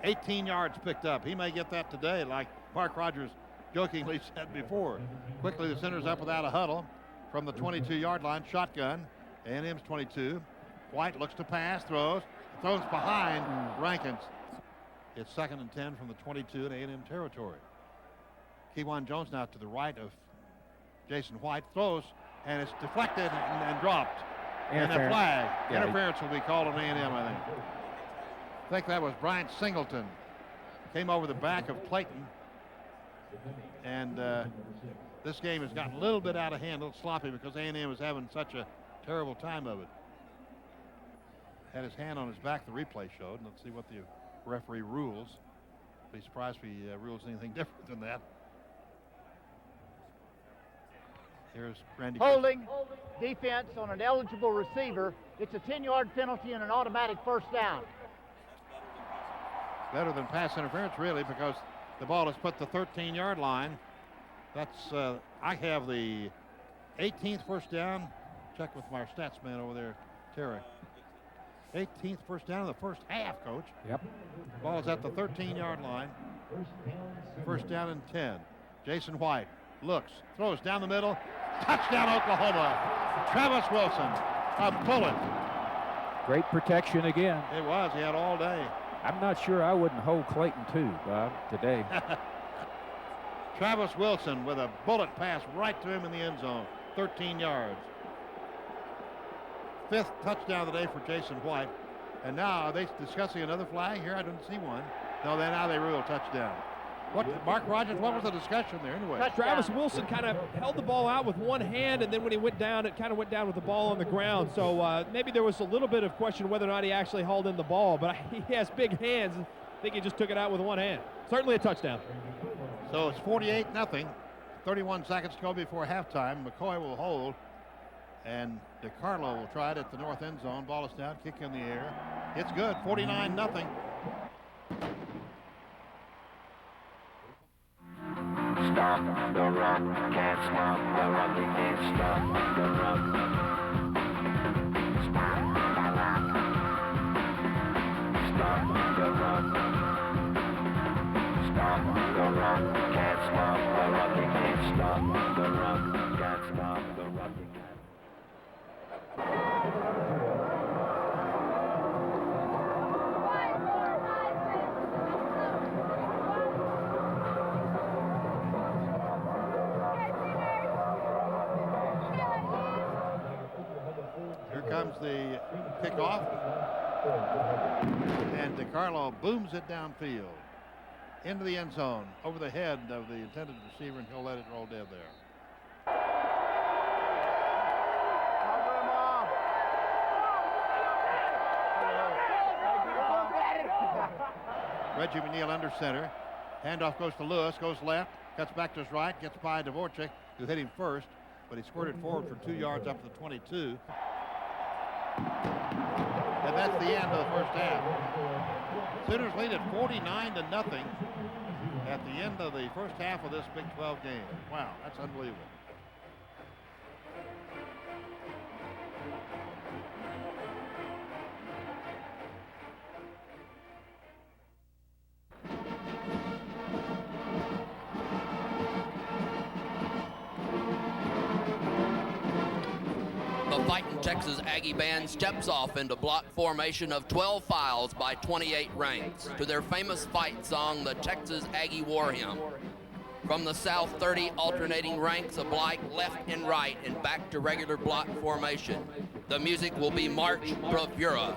18 yards picked up. He may get that today, like Mark Rogers jokingly said before. Quickly, the Sooners up without a huddle from the 22-yard line. Shotgun. A&M's 22. White looks to pass, throws behind Rankins. It's 2nd and 10 from the 22 in A&M territory. Kewan Jones now to the right of Jason White, throws, and it's deflected and dropped. And a flag. Yeah, Interference will be called on A&M, I think that was Bryant Singleton. Came over the back of Clayton. And this game has gotten a little bit out of hand, a little sloppy, because A&M is having such a terrible time of it. Had his hand on his back, the replay showed. Let's see what the referee rules. Be surprised if he rules anything different than that. Here's Randy. Holding defense on an eligible receiver. It's a 10-yard penalty and an automatic first down. Better than pass interference, really, because the ball is put the 13-yard line. That's, I have the 18th first down. Check with my stats man over there, Terry. 18th first down in the first half, Coach. Yep. Ball is at the 13-yard line. First down and 10. Jason White looks, throws down the middle. Touchdown, Oklahoma. Travis Wilson, a bullet. Great protection again. It was. He had all day. I'm not sure I wouldn't hold Clayton too, Bob, today. Travis Wilson with a bullet pass right to him in the end zone. 13 yards. 5th touchdown of the day for Jason White. And now, are they discussing another flag here? I didn't see one. No, now they rule touchdown. What, Mark Rogers, what was the discussion there anyway? Travis Wilson kind of held the ball out with one hand, and then when he went down, it kind of went down with the ball on the ground. So maybe there was a little bit of question whether or not he actually hauled in the ball, but he has big hands. I think he just took it out with one hand. Certainly a touchdown. So it's 48-0. 31 seconds to go before halftime. McCoy will hold, and DiCarlo will try it at the north end zone. Ball is down, kick in the air. It's good, 49-0. stop the rock, can't stop the rock, we can't stop the rock. Stop the rock. Stop the rock. Stop the rock, can't stop the rock, we can't stop the rock, can't stop the rock, we can't. Here comes the kickoff, and DeCarlo booms it downfield into the end zone over the head of the intended receiver, and he'll let it roll dead there. Reggie McNeil under center. Handoff goes to Lewis, goes left, cuts back to his right, gets by Dvorak, who hit him first, but he squirted forward for 2 yards up to the 22. And that's the end of the first half. Sooners lead at 49-0 at the end of the first half of this Big 12 game. Wow, that's unbelievable. The fighting Texas Aggie band steps off into block formation of 12 files by 28 ranks to their famous fight song, the Texas Aggie War Hymn. From the south, 30 alternating ranks of like left and right and back to regular block formation. The music will be March Bravura.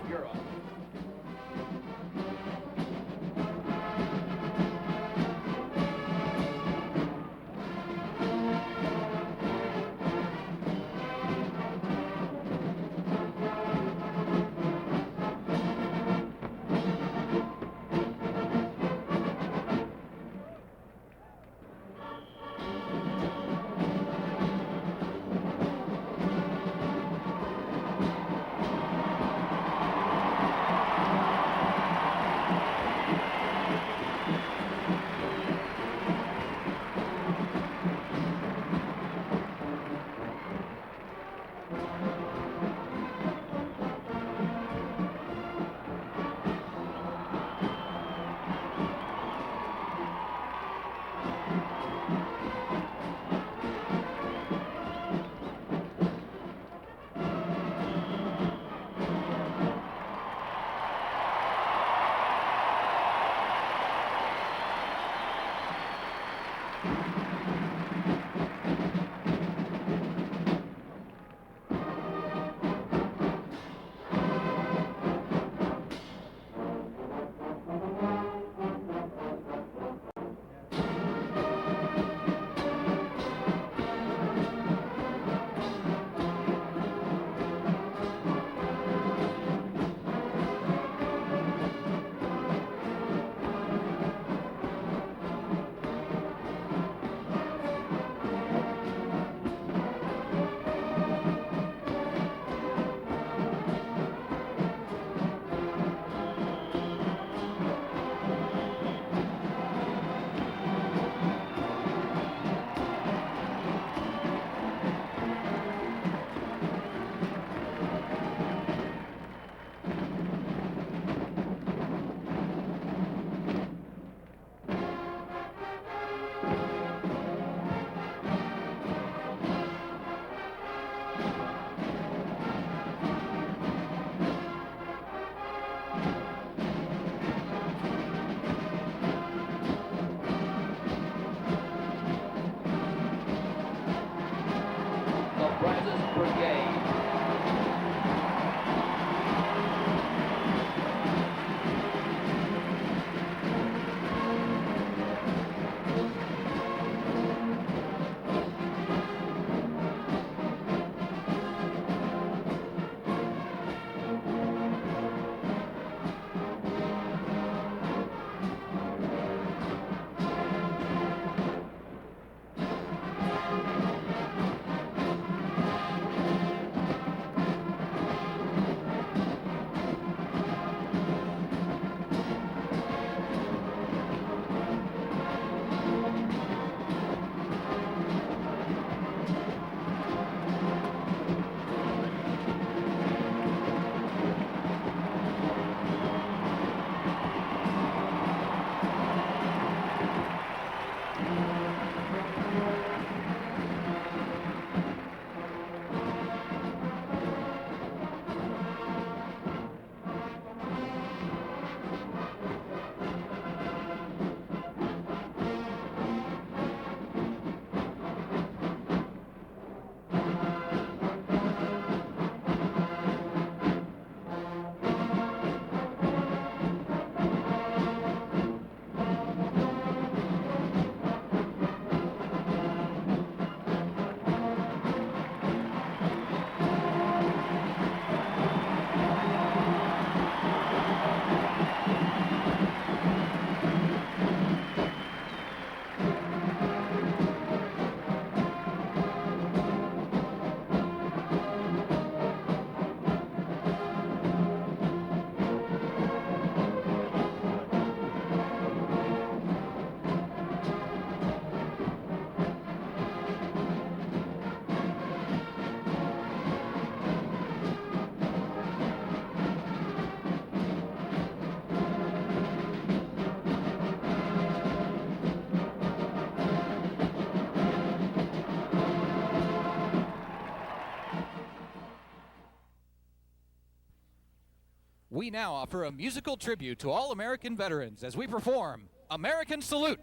we now offer a musical tribute to all American veterans as we perform American Salute.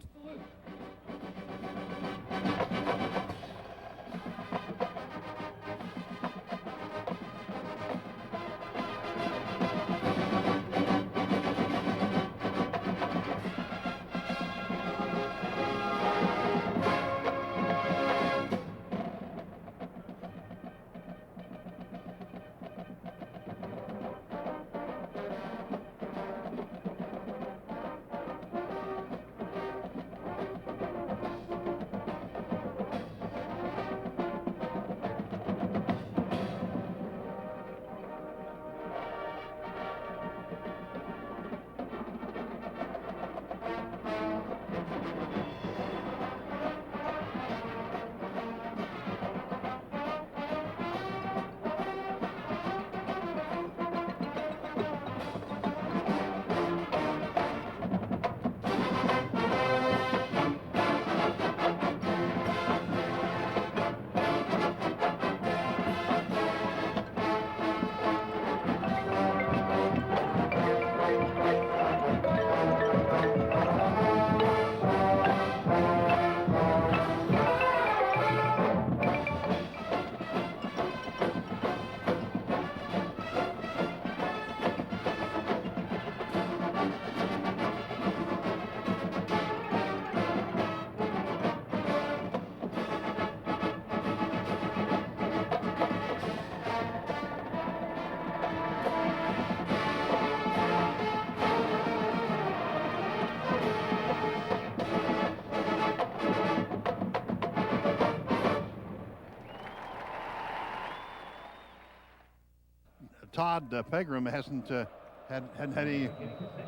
Todd Pegram hasn't had any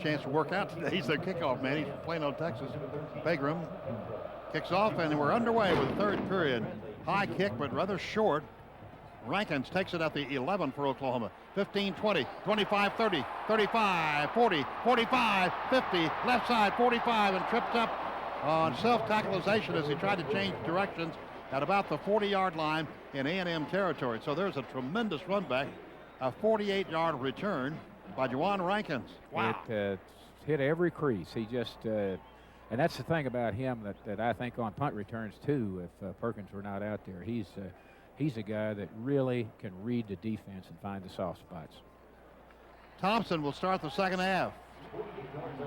chance to work out today. He's their kickoff man. He's from Plano, Texas. Pegram kicks off, and we're underway with the third period. High kick, but rather short. Rankins takes it at the 11 for Oklahoma. 15, 20, 25, 30, 35, 40, 45, 50, left side 45, and tripped up on self-tackleization as he tried to change directions at about the 40-yard line in A&M territory. So there's a tremendous run back. A 48-yard return by Juwan Rankins. Wow. It hit every crease. He just, and that's the thing about him that I think on punt returns too, if Perkins were not out there. He's a guy that really can read the defense and find the soft spots. Thompson will start the second half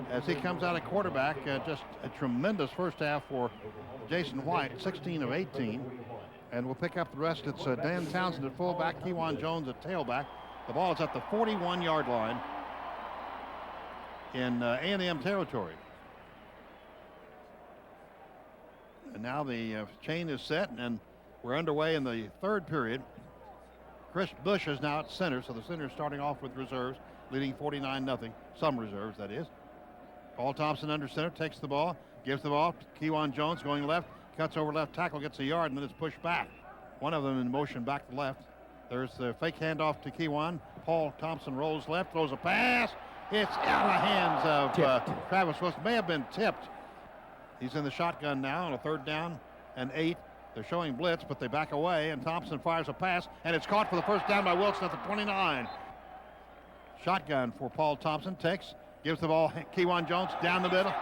as he comes out at quarterback. Just a tremendous first half for Jason White, 16 of 18. And we'll pick up the rest. It's Dan Townsend at fullback, Kewan Jones at tailback. The ball is at the 41-yard line in A&M territory. And now the chain is set, and we're underway in the third period. Chris Bush is now at center, so the center is starting off with reserves, leading 49-0. Some reserves, that is. Paul Thompson under center, takes the ball, gives the ball. Kewan Jones going left, cuts over left tackle, gets a yard, and then it's pushed back. One of them in motion back to left. There's the fake handoff to Kewan. Paul Thompson rolls left, throws a pass. It's out of the hands of Travis Wilson. May have been tipped. He's in the shotgun now on a 3rd down and 8. They're showing blitz, but they back away, and Thompson fires a pass, and it's caught for the first down by Wilson at the 29. Shotgun for Paul Thompson. Takes, gives the ball. Kewan Jones down the middle.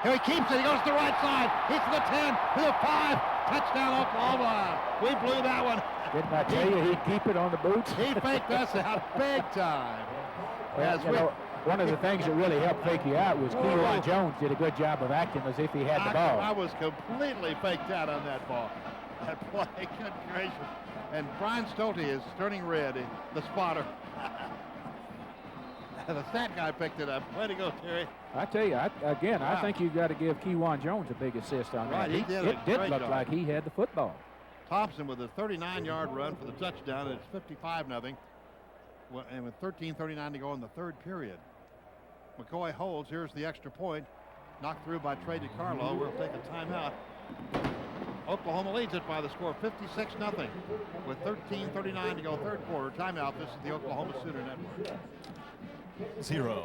Here he keeps it. He goes to the right side. He's to the 10, to the 5. Touchdown, Oklahoma. We blew that one. Didn't I tell you he'd keep it on the boots? He faked us out big time. Well, one of the things that really helped fake you out was Kewan Jones did a good job of acting as if he had the ball. I was completely faked out on that ball. That play, good gracious. And Brian Stolte is turning red, the spotter. The stat guy picked it up. Way to go, Terry. I tell you, I think you've got to give Kewan Jones a big assist on that. He did it did look job. like he had the football. Thompson with a 39-yard run for the touchdown, and it's 55-0. And with 13:39 to go in the third period. McCoy holds. Here's the extra point. Knocked through by Trey DiCarlo. We'll take a timeout. Oklahoma leads it by the score 56-0 with 13:39 to go third quarter. Timeout. This is the Oklahoma Sooner Network. 0.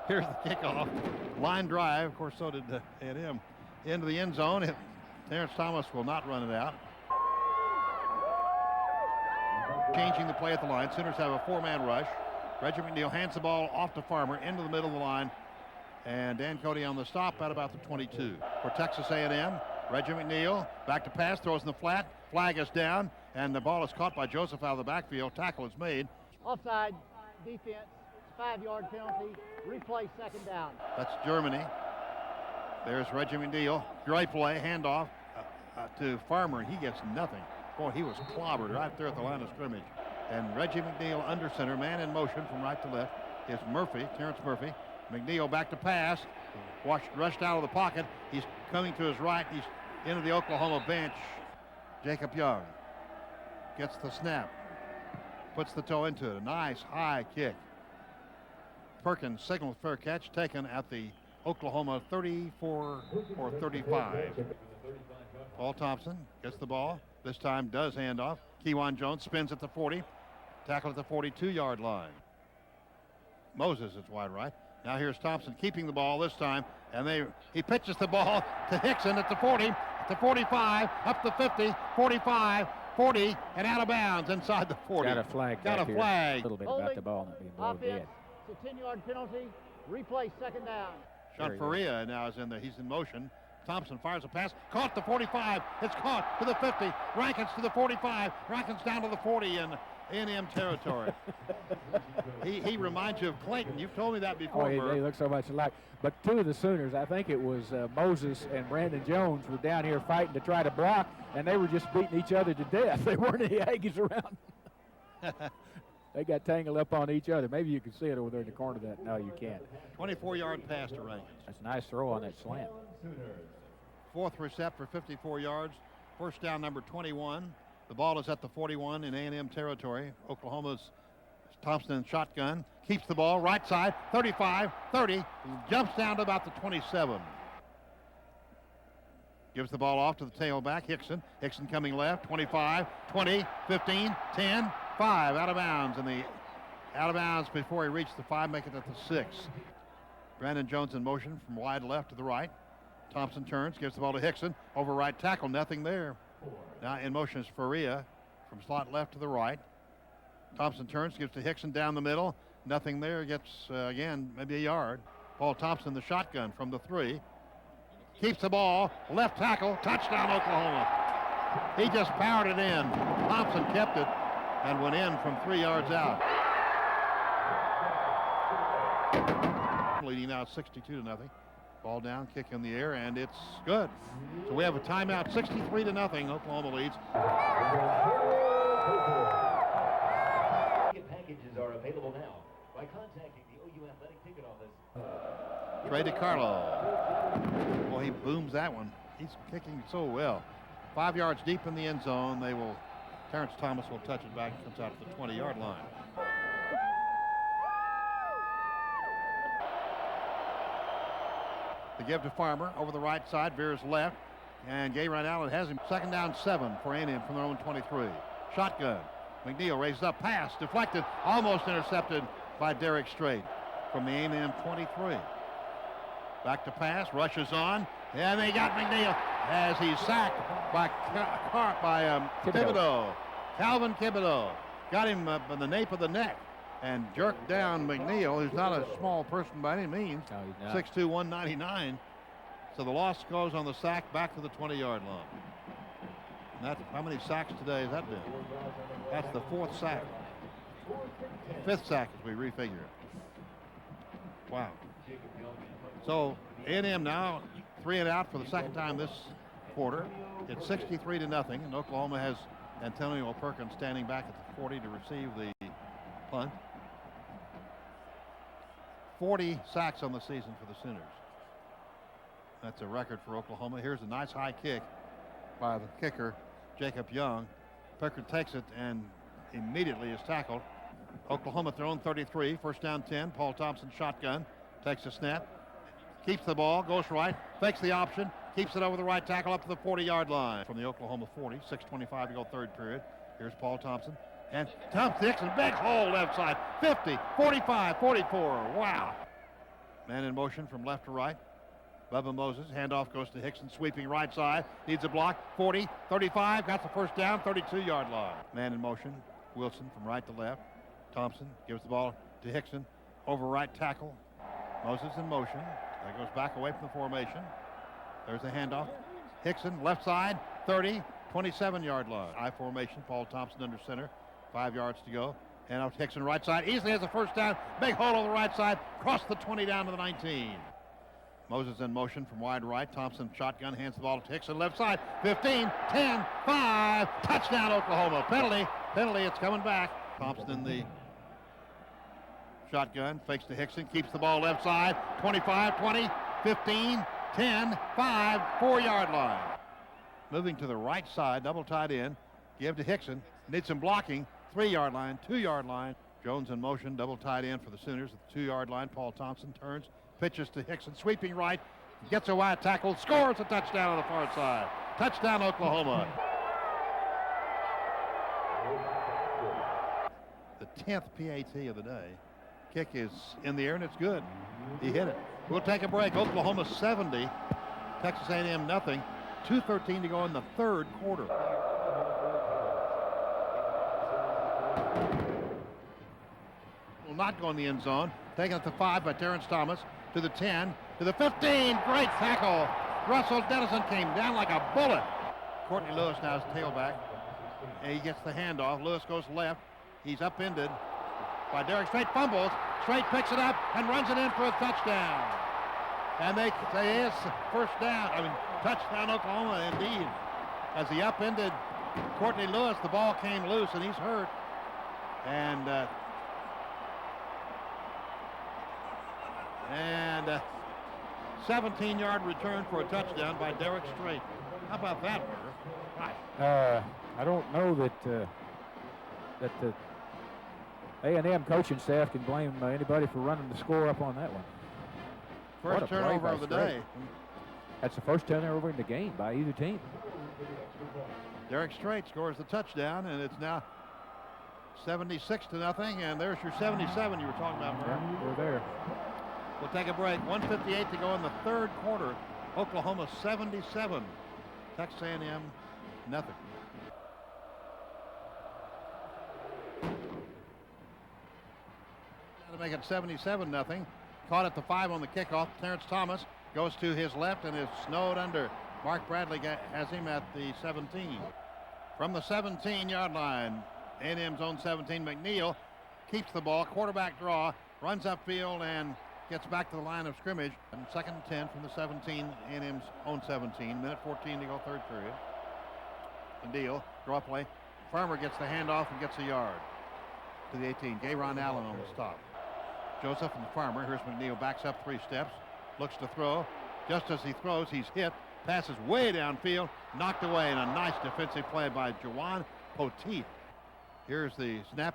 Here's the kickoff. Line drive. Of course, so did A&M. Into the end zone. Terrence Thomas will not run it out. Changing the play at the line. Sooners have a four-man rush. Reggie McNeil hands the ball off to Farmer into the middle of the line. And Dan Cody on the stop at about the 22. For Texas A&M, Reggie McNeil back to pass, throws in the flat. Flag is down, and the ball is caught by Joseph out of the backfield. Tackle is made. Offside defense, 5-yard penalty, replay second down. That's Germany. There's Reggie McNeil. Great play, handoff to Farmer. He gets nothing. Boy, he was clobbered right there at the line of scrimmage. And Reggie McNeil under center, man in motion from right to left, is Murphy, Terrence Murphy. McNeil back to pass, rushed out of the pocket. He's coming to his right. He's into the Oklahoma bench. Jacob Young gets the snap, puts the toe into it. A nice high kick. Perkins signals fair catch, taken at the Oklahoma 34 or 35. Paul Thompson gets the ball. This time does hand off. Kewan Jones spins at the 40. Tackle at the 42-yard line. Moses is wide right. Now here's Thompson keeping the ball this time, and he pitches the ball to Hickson at the 40, at the 45, up the 50, 45, 40, and out of bounds inside the 40. Got a flag. Got a flag. A little bit about the ball not being blown dead. It's a 10-yard penalty. Replay second down. Sean Faria now is in there. He's in motion. Thompson fires a pass. Caught the 45. It's caught to the 50. Rankins to the 45. Rankins down to the 40 in A&M territory. he reminds you of Clayton. You've told me that before. Oh, they look so much alike. But two of the Sooners, I think it was Moses and Brandon Jones, were down here fighting to try to block, and they were just beating each other to death. There weren't any Aggies around. They got tangled up on each other. Maybe you can see it over there in the corner of that. No, you can't. 24-yard pass to Rankins. That's a nice throw on that slant. Fourth recept for 54 yards. First down, number 21. The ball is at the 41 in A&M territory. Oklahoma's Thompson in shotgun. Keeps the ball right side, 35, 30. Jumps down to about the 27. Gives the ball off to the tailback, Hickson. Hickson coming left, 25, 20, 15, 10, 5. Out of bounds. And out of bounds before he reached the 5, make it at the 6. Brandon Jones in motion from wide left to the right. Thompson turns, gives the ball to Hickson. Over right tackle, nothing there. Now in motion is Faria from slot left to the right. Thompson turns, gives to Hickson down the middle. Nothing there, gets, again, maybe a yard. Paul Thompson, the shotgun from the 3. Keeps the ball, left tackle, touchdown Oklahoma. He just powered it in. Thompson kept it and went in from 3 yards out. Leading now 62-0. Ball down, kick in the air, and it's good. So we have a timeout, 63-0. Oklahoma leads. Ticket packages are available now by contacting the OU Athletic Ticket Office. Trey DiCarlo. Well, he booms that one. He's kicking so well. 5 yards deep in the end zone. Terrence Thomas will touch it back and comes out to the 20-yard line. The give to Farmer over the right side, veers left, and Gay Ryan Allen has him. Second down 7 for A&M from their own 23. Shotgun. McNeil raises up, pass, deflected, almost intercepted by Derek Strait from the A&M 23. Back to pass, rushes on, and they got McNeil as he's sacked by Thibodeau. Calvin Thibodeau got him in the nape of the neck and jerked down McNeil, who's not a small person by any means. No, he's not. 6'2", 199. So the loss goes on the sack back to the 20-yard line. And that's, how many sacks today has that been? That's the 4th sack. 5th sack as we refigure it. Wow. So A&M now 3 and out for the second time this quarter. It's 63-0, and Oklahoma has Antonio Perkins standing back at the 40 to receive the punt. 40 sacks on the season for the Sooners. That's a record for Oklahoma. Here's a nice high kick by the kicker, Jacob Young. Perkins takes it and immediately is tackled. Oklahoma at their own 33, first down 10. Paul Thompson shotgun, takes a snap, keeps the ball, goes right, fakes the option, keeps it over the right tackle up to the 40-yard line. From the Oklahoma 40, 6:25 to go third period. Here's Paul Thompson. And Tom Dixon, big hole left side, 50, 45, 44, wow. Man in motion from left to right. Bubba Moses, handoff goes to Hickson, sweeping right side, needs a block, 40, 35, got the first down, 32-yard line. Man in motion, Wilson from right to left. Thompson gives the ball to Hickson, over right tackle. Moses in motion, that goes back away from the formation. There's a handoff. Hickson, left side, 30, 27-yard line. I formation, Paul Thompson under center, 5 yards to go. Handoff to Hickson, right side, easily has a first down, big hole on the right side, cross the 20 down to the 19. Moses in motion from wide right. Thompson shotgun, hands the ball to Hickson, left side, 15, 10, 5, touchdown Oklahoma. Penalty, it's coming back. Thompson in the shotgun, fakes to Hickson, keeps the ball left side, 25, 20, 15, 10, 5, 4-yard line. Moving to the right side, double tight end, give to Hickson, needs some blocking, 3-yard line, 2-yard line. Jones in motion, double tight end for the Sooners at the 2-yard line. Paul Thompson turns, pitches to Hickson, sweeping right, gets a wide tackle, scores a touchdown on the far side. Touchdown Oklahoma. The 10th PAT of the day. Kick is in the air and it's good. He hit it. We'll take a break. Oklahoma 70, Texas A&M nothing. 2:13 to go in the third quarter. Will not go in the end zone. Taken at the 5 by Terrence Thomas. To the 10, to the 15, great tackle. Russell Dennison came down like a bullet. Courtney Lewis now is tailback. And he gets the handoff. Lewis goes left. He's upended by Derek Strait, fumbles. Strait picks it up and runs it in for a touchdown. And they say it's first down. Touchdown Oklahoma indeed. As he upended Courtney Lewis, the ball came loose and he's hurt. And 17-yard return for a touchdown by Derek Strait. How about that, Merv? I don't know that the A&M coaching staff can blame anybody for running the score up on that one. First turnover of the day. That's the first turnover in the game by either team. Derek Strait scores the touchdown, and it's now 76-0, and there's your 77 you were talking about, Merv. Yeah, we're there. We'll take a break. 1:58 to go in the third quarter. Oklahoma 77, Texas A&M nothing. To make it 77-0. Caught at the 5 on the kickoff. Terrence Thomas goes to his left and is snowed under. Mark Bradley has him at the 17. From the 17-yard line, A&M's own 17, McNeil keeps the ball, quarterback draw, runs upfield and gets back to the line of scrimmage. And 2nd and 10 from the 17, A&M's own 17. Minute 14 to go, third period. McNeil, draw play. Farmer gets the handoff and gets a yard to the 18. Gayron Allen on the stop. Joseph and Farmer. Here's McNeil, backs up 3 steps, looks to throw. Just as he throws, he's hit. Passes way downfield, knocked away, and a nice defensive play by Jawan Poteet. Here's the snap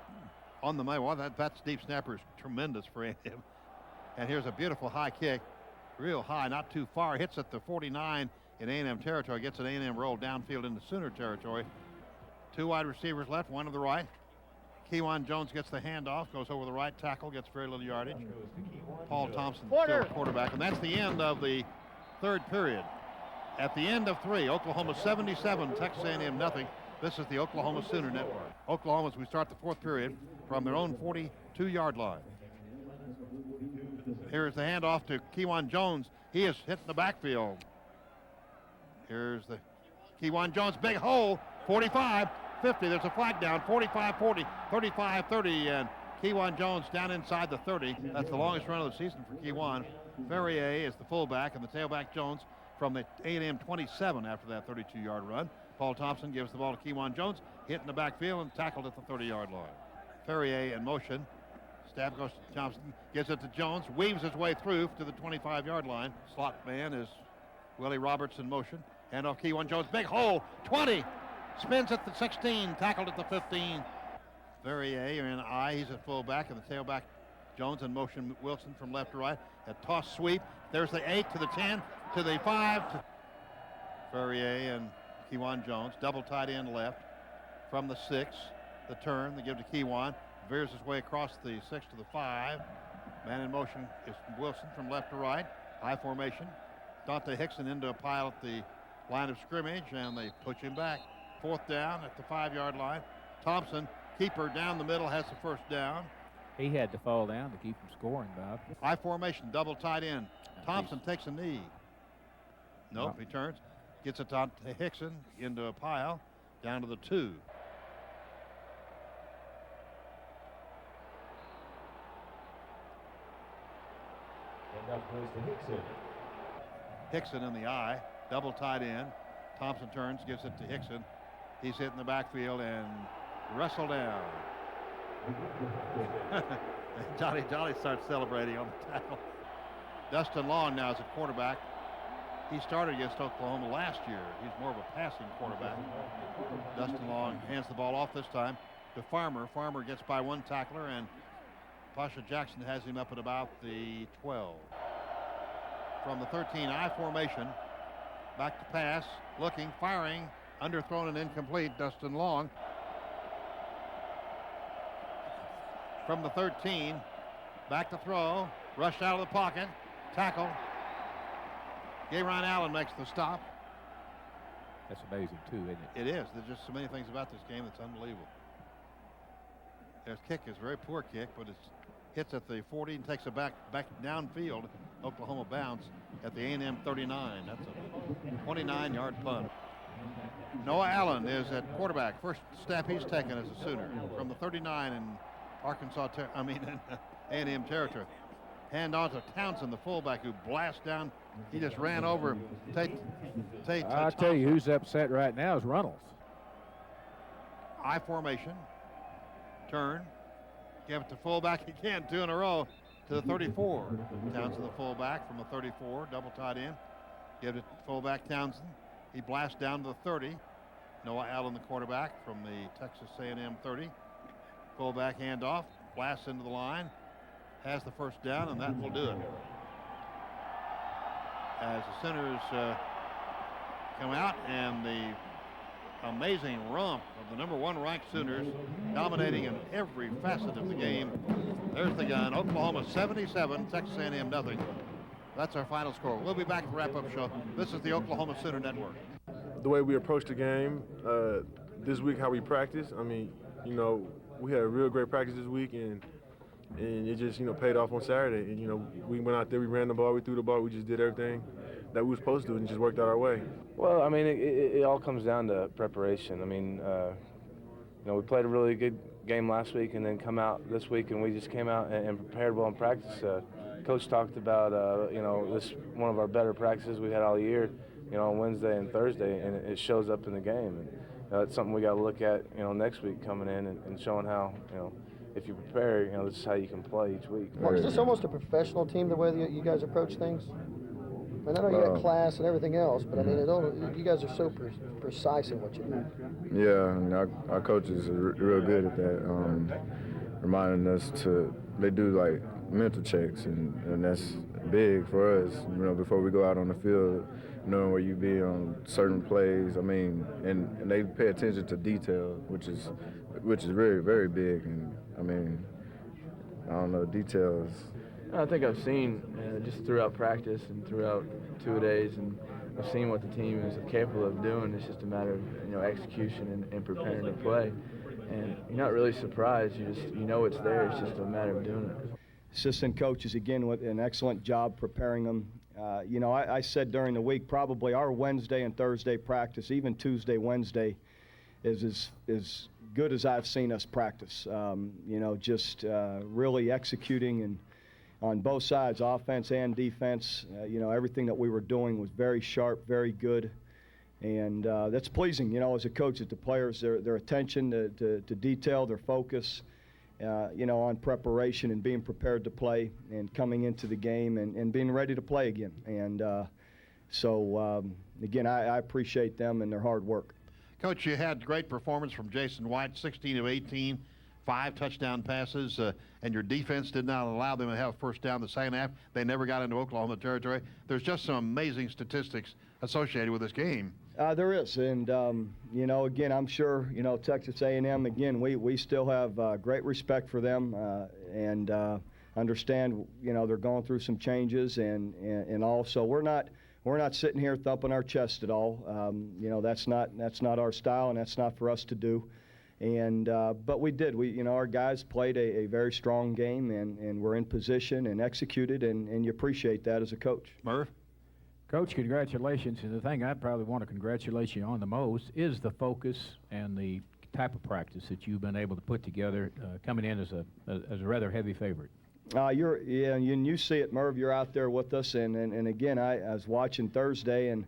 on the money. Well, that's deep snapper is tremendous for him. And here's a beautiful high kick, real high, not too far. Hits at the 49 in A&M territory, gets an A&M roll downfield into Sooner territory. 2 wide receivers left, 1 to the right. Kewan Jones gets the handoff, goes over the right tackle, gets very little yardage. Paul Thompson, still quarterback, and that's the end of the third period. At the end of 3, Oklahoma 77, Texas A&M nothing. This is the Oklahoma Sooner Network. Oklahoma, as we start the fourth period, from their own 42-yard line. Here's the handoff to Kewan Jones. He is hitting the backfield. Here's the Kewan Jones, big hole, 45, 50. There's a flag down, 45, 40, 35, 30, and Kewan Jones down inside the 30. That's the longest run of the season for Kewan. Ferrier is the fullback, and the tailback Jones from the A&M 27 after that 32-yard run. Paul Thompson gives the ball to Kewan Jones, hit in the backfield and tackled at the 30-yard line. Ferrier in motion. Stab goes to Thompson, gives it to Jones, weaves his way through to the 25-yard line. Slot man is Willie Roberts in motion. Hand off Kewan Jones, big hole, 20. Spins at the 16, tackled at the 15. Ferrier in I, he's at fullback, and the tailback Jones in motion. Wilson from left to right. A toss sweep. There's the 8 to the 10 to the 5. To Ferrier and Kewan Jones, double tight end left. From the 6, the turn, they give to Kewan. Veers his way across the 6 to the 5. Man in motion is Wilson from left to right. High formation. Dante Hickson into a pile at the line of scrimmage, and they push him back. 4th down at the 5-yard line. Thompson, keeper down the middle, has the first down. He had to fall down to keep from scoring, Bob. I formation, double tight end. Thompson takes a knee. Nope, he turns. Gets it to Hickson into a pile, down to the 2. And up goes to Hickson. Hickson in the eye, double tight end. Thompson turns, gives it to Hickson. He's hit in the backfield and wrestled down. Johnny starts celebrating on the tackle. Dustin Long now is a quarterback. He started against Oklahoma last year. He's more of a passing quarterback. Dustin Long hands the ball off this time to Farmer. Farmer gets by one tackler, and Pasha Jackson has him up at about the 12. From the 13, I formation. Back to pass, looking, firing, underthrown and incomplete. Dustin Long. From the 13, back to throw, rushed out of the pocket, tackle. Gayron Allen makes the stop. That's amazing, too, isn't it? It is. There's just so many things about this game that's unbelievable. Their kick is a very poor kick, but it hits at the 40 and takes it back downfield. Oklahoma bounce at the A&M 39. That's a 29-yard punt. Noah Allen is at quarterback. First step he's taken as a Sooner from the 39 in in A&M territory. Hand on to Townsend, the fullback, who blasts down. He just ran over Tate. I'll tell you who's upset right now is Runnels. I formation. Turn. Give it to fullback again, 2 in a row to the 34. Townsend, the fullback, from the 34, double tight end. Give it to fullback Townsend. He blasts down to the 30. Noah Allen, the quarterback, from the Texas A&M 30. Fullback handoff, blasts into the line, has the first down, and that will do it. As the Sooners come out, and the amazing romp of the #1 ranked Sooners, dominating in every facet of the game. There's the gun. Oklahoma 77, Texas A&M nothing. That's our final score. We'll be back at the wrap-up show. This is the Oklahoma Sooner Network. The way we approach the game, this week, how we practice, I mean, we had a real great practice this week, and it just, paid off on Saturday. And, we went out there, we ran the ball, we threw the ball, we just did everything that we were supposed to do, and it just worked out our way. Well, I mean, it all comes down to preparation. I mean, we played a really good game last week and then come out this week, and we just came out and prepared well in practice. Coach talked about, this one of our better practices we had all year, on Wednesday and Thursday, and it shows up in the game. And, it's something we got to look at, next week coming in and showing how, if you prepare, this is how you can play each week. Mark, is this almost a professional team, the way that you guys approach things? I mean, I know you got class and everything else, but I mean, you guys are so precise in what you do. Yeah, and our coaches are real good at that, reminding us they do like mental checks, and that's big for us, before we go out on the field, knowing where you be on certain plays. I mean, and they pay attention to detail, which is very, very big. And I mean, I don't know, details. I think I've seen just throughout practice and throughout 2 days, and I've seen what the team is capable of doing. It's just a matter of execution and preparing to play. And you're not really surprised. You know it's there. It's just a matter of doing it. Assistant coaches, again, with an excellent job preparing them. I said during the week, probably our Wednesday and Thursday practice, even Tuesday, Wednesday, is as good as I've seen us practice. Just really executing and on both sides, offense and defense. Everything that we were doing was very sharp, very good. And that's pleasing, as a coach, that the players, their attention to detail, their focus, on preparation and being prepared to play and coming into the game and being ready to play again. And again, I appreciate them and their hard work. Coach, you had great performance from Jason White, 16 of 18, 5 touchdown passes, and your defense did not allow them to have first down the second half. They never got into Oklahoma territory. There's just some amazing statistics associated with this game. There is, and again, I'm sure Texas A&M. Again, we still have great respect for them, and understand they're going through some changes, and also we're we're not sitting here thumping our chest at all. You know, that's not our style, and that's not for us to do. And but we did. Our guys played a very strong game, and were in position and executed, and you appreciate that as a coach. Merv? Coach, congratulations. And the thing I'd probably want to congratulate you on the most is the focus and the type of practice that you've been able to put together, coming in as a rather heavy favorite. You see it, Merv. You're out there with us, and again, I was watching Thursday, and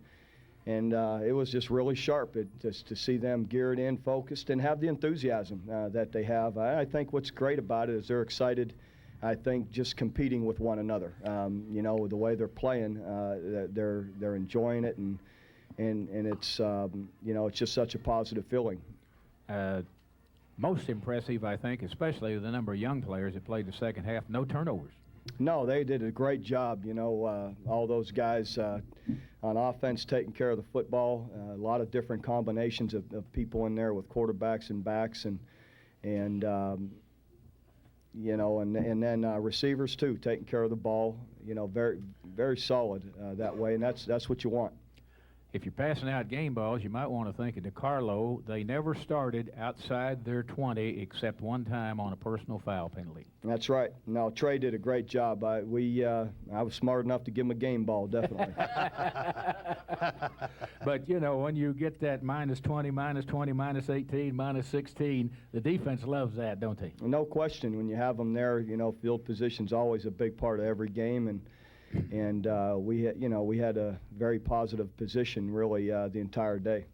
it was just really sharp just to see them geared in, focused, and have the enthusiasm that they have. I think what's great about it is they're excited. I think just competing with one another. You know, the way they're playing, they're enjoying it, and it's you know, it's just such a positive feeling. Most impressive, I think, especially the number of young players that played the second half. No turnovers. No, they did a great job. You know, all those guys on offense taking care of the football. A lot of different combinations of people in there with quarterbacks and backs, and you know, and then receivers too, taking care of the ball. You know, very, very solid that way, and that's what you want. If you're passing out game balls, you might want to think of DeCarlo. They never started outside their 20 except one time on a personal foul penalty. That's right. No, Trey did a great job. I was smart enough to give him a game ball, definitely. But, you know, when you get that -20, -20, -18, -16, the defense loves that, don't they? No question. When you have them there, you know, field position's always a big part of every game, and we had a very positive position really the entire day.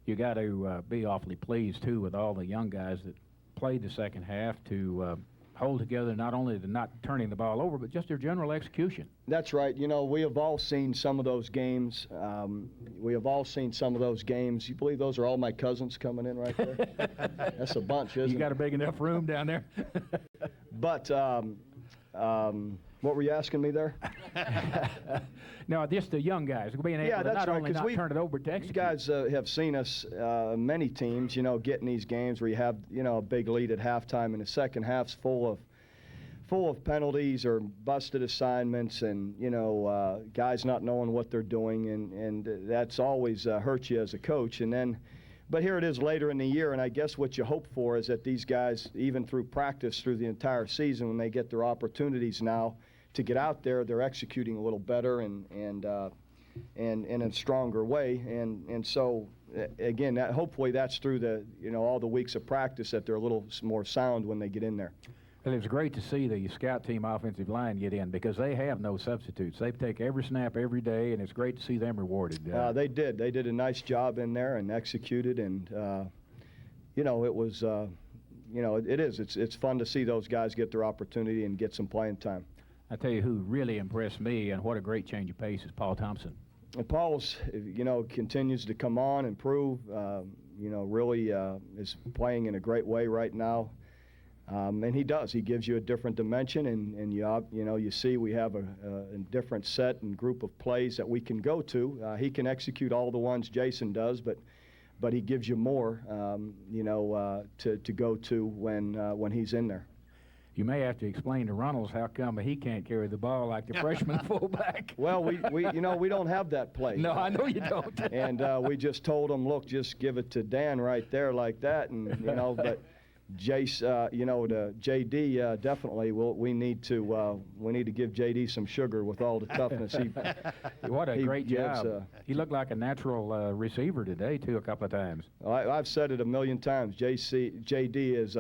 You got to be awfully pleased too with all the young guys that played the second half to hold together, not only the not turning the ball over, but just their general execution. That's right. You know, we have all seen some of those games. You believe those are all my cousins coming in right there? That's a bunch, isn't it? You got a big enough room down there? But what were you asking me there? No, just the young guys being able to not only not turn it over to execute. These guys have seen us, many teams, you know, get in these games where you have, you know, a big lead at halftime, and the second half's full of penalties or busted assignments, and you know, guys not knowing what they're doing, and that's always hurts you as a coach. And then, but here it is later in the year, and I guess what you hope for is that these guys, even through practice through the entire season, when they get their opportunities now to get out there, they're executing a little better and in a stronger way, and so again, hopefully that's through the, you know, all the weeks of practice, that they're a little more sound when they get in there. Well, it was great to see the scout team offensive line get in, because they have no substitutes. They take every snap every day, and it's great to see them rewarded. They did a nice job in there and executed, and you know, it was you know, it's fun to see those guys get their opportunity and get some playing time. I tell you who really impressed me, and what a great change of pace, is Paul Thompson. And Paul's, you know, continues to come on, improve. You know, really is playing in a great way right now, and he does. He gives you a different dimension, and you know, you see we have a different set and group of plays that we can go to. He can execute all the ones Jason does, but he gives you more, you know, to go to when he's in there. You may have to explain to Runnels how come he can't carry the ball like the freshman fullback. Well, we you know, we don't have that play. No, I know you don't. And we just told him, look, just give it to Dan right there like that, and you know, but Jace, you know, to JD, definitely we need to give JD some sugar with all the toughness. What a great job. He looked like a natural receiver today too, a couple of times. I've said it a million times. JD's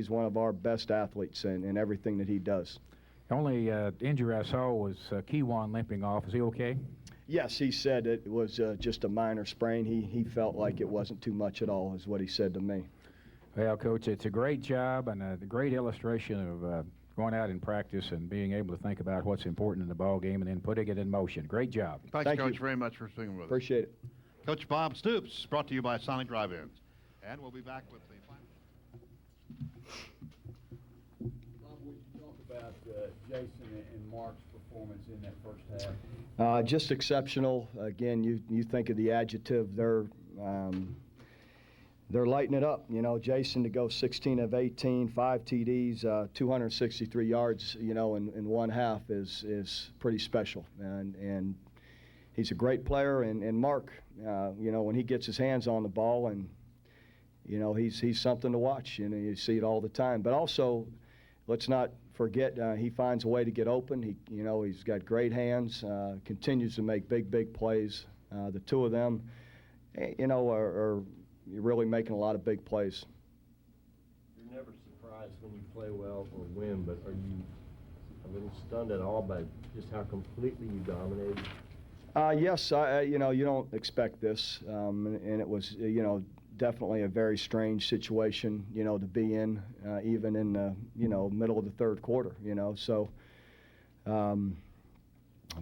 one of our best athletes in everything that he does. The only injury I saw was Kiwan limping off. Is he okay? Yes, he said it was just a minor sprain. He felt like it wasn't too much at all, is what he said to me. Well, Coach, it's a great job and a great illustration of going out in practice and being able to think about what's important in the ball game and then putting it in motion. Great job. Thanks, Coach, very much for speaking with us. Appreciate it. Coach Bob Stoops, brought to you by Sonic Drive-Ins. And we'll be back with the final. Bob, would you talk about Jason and Mark's performance in that first half? Just exceptional. Again, you think of the adjective, they're lighting it up. You know, Jason to go 16 of 18, 5 TDs, 263 yards, you know, in one half is pretty special. And he's a great player, and Mark, you know, when he gets his hands on the ball, and you know, he's something to watch. You know, you see it all the time. But also, let's not forget, he finds a way to get open. You know, he's got great hands. Continues to make big plays. The two of them, you know, are really making a lot of big plays. You're never surprised when you play well or win, but are you a little stunned at all by just how completely you dominated? Yes, you know, you don't expect this, and it was, you know, definitely a very strange situation, you know, to be in, even in the, you know, middle of the third quarter, you know. So,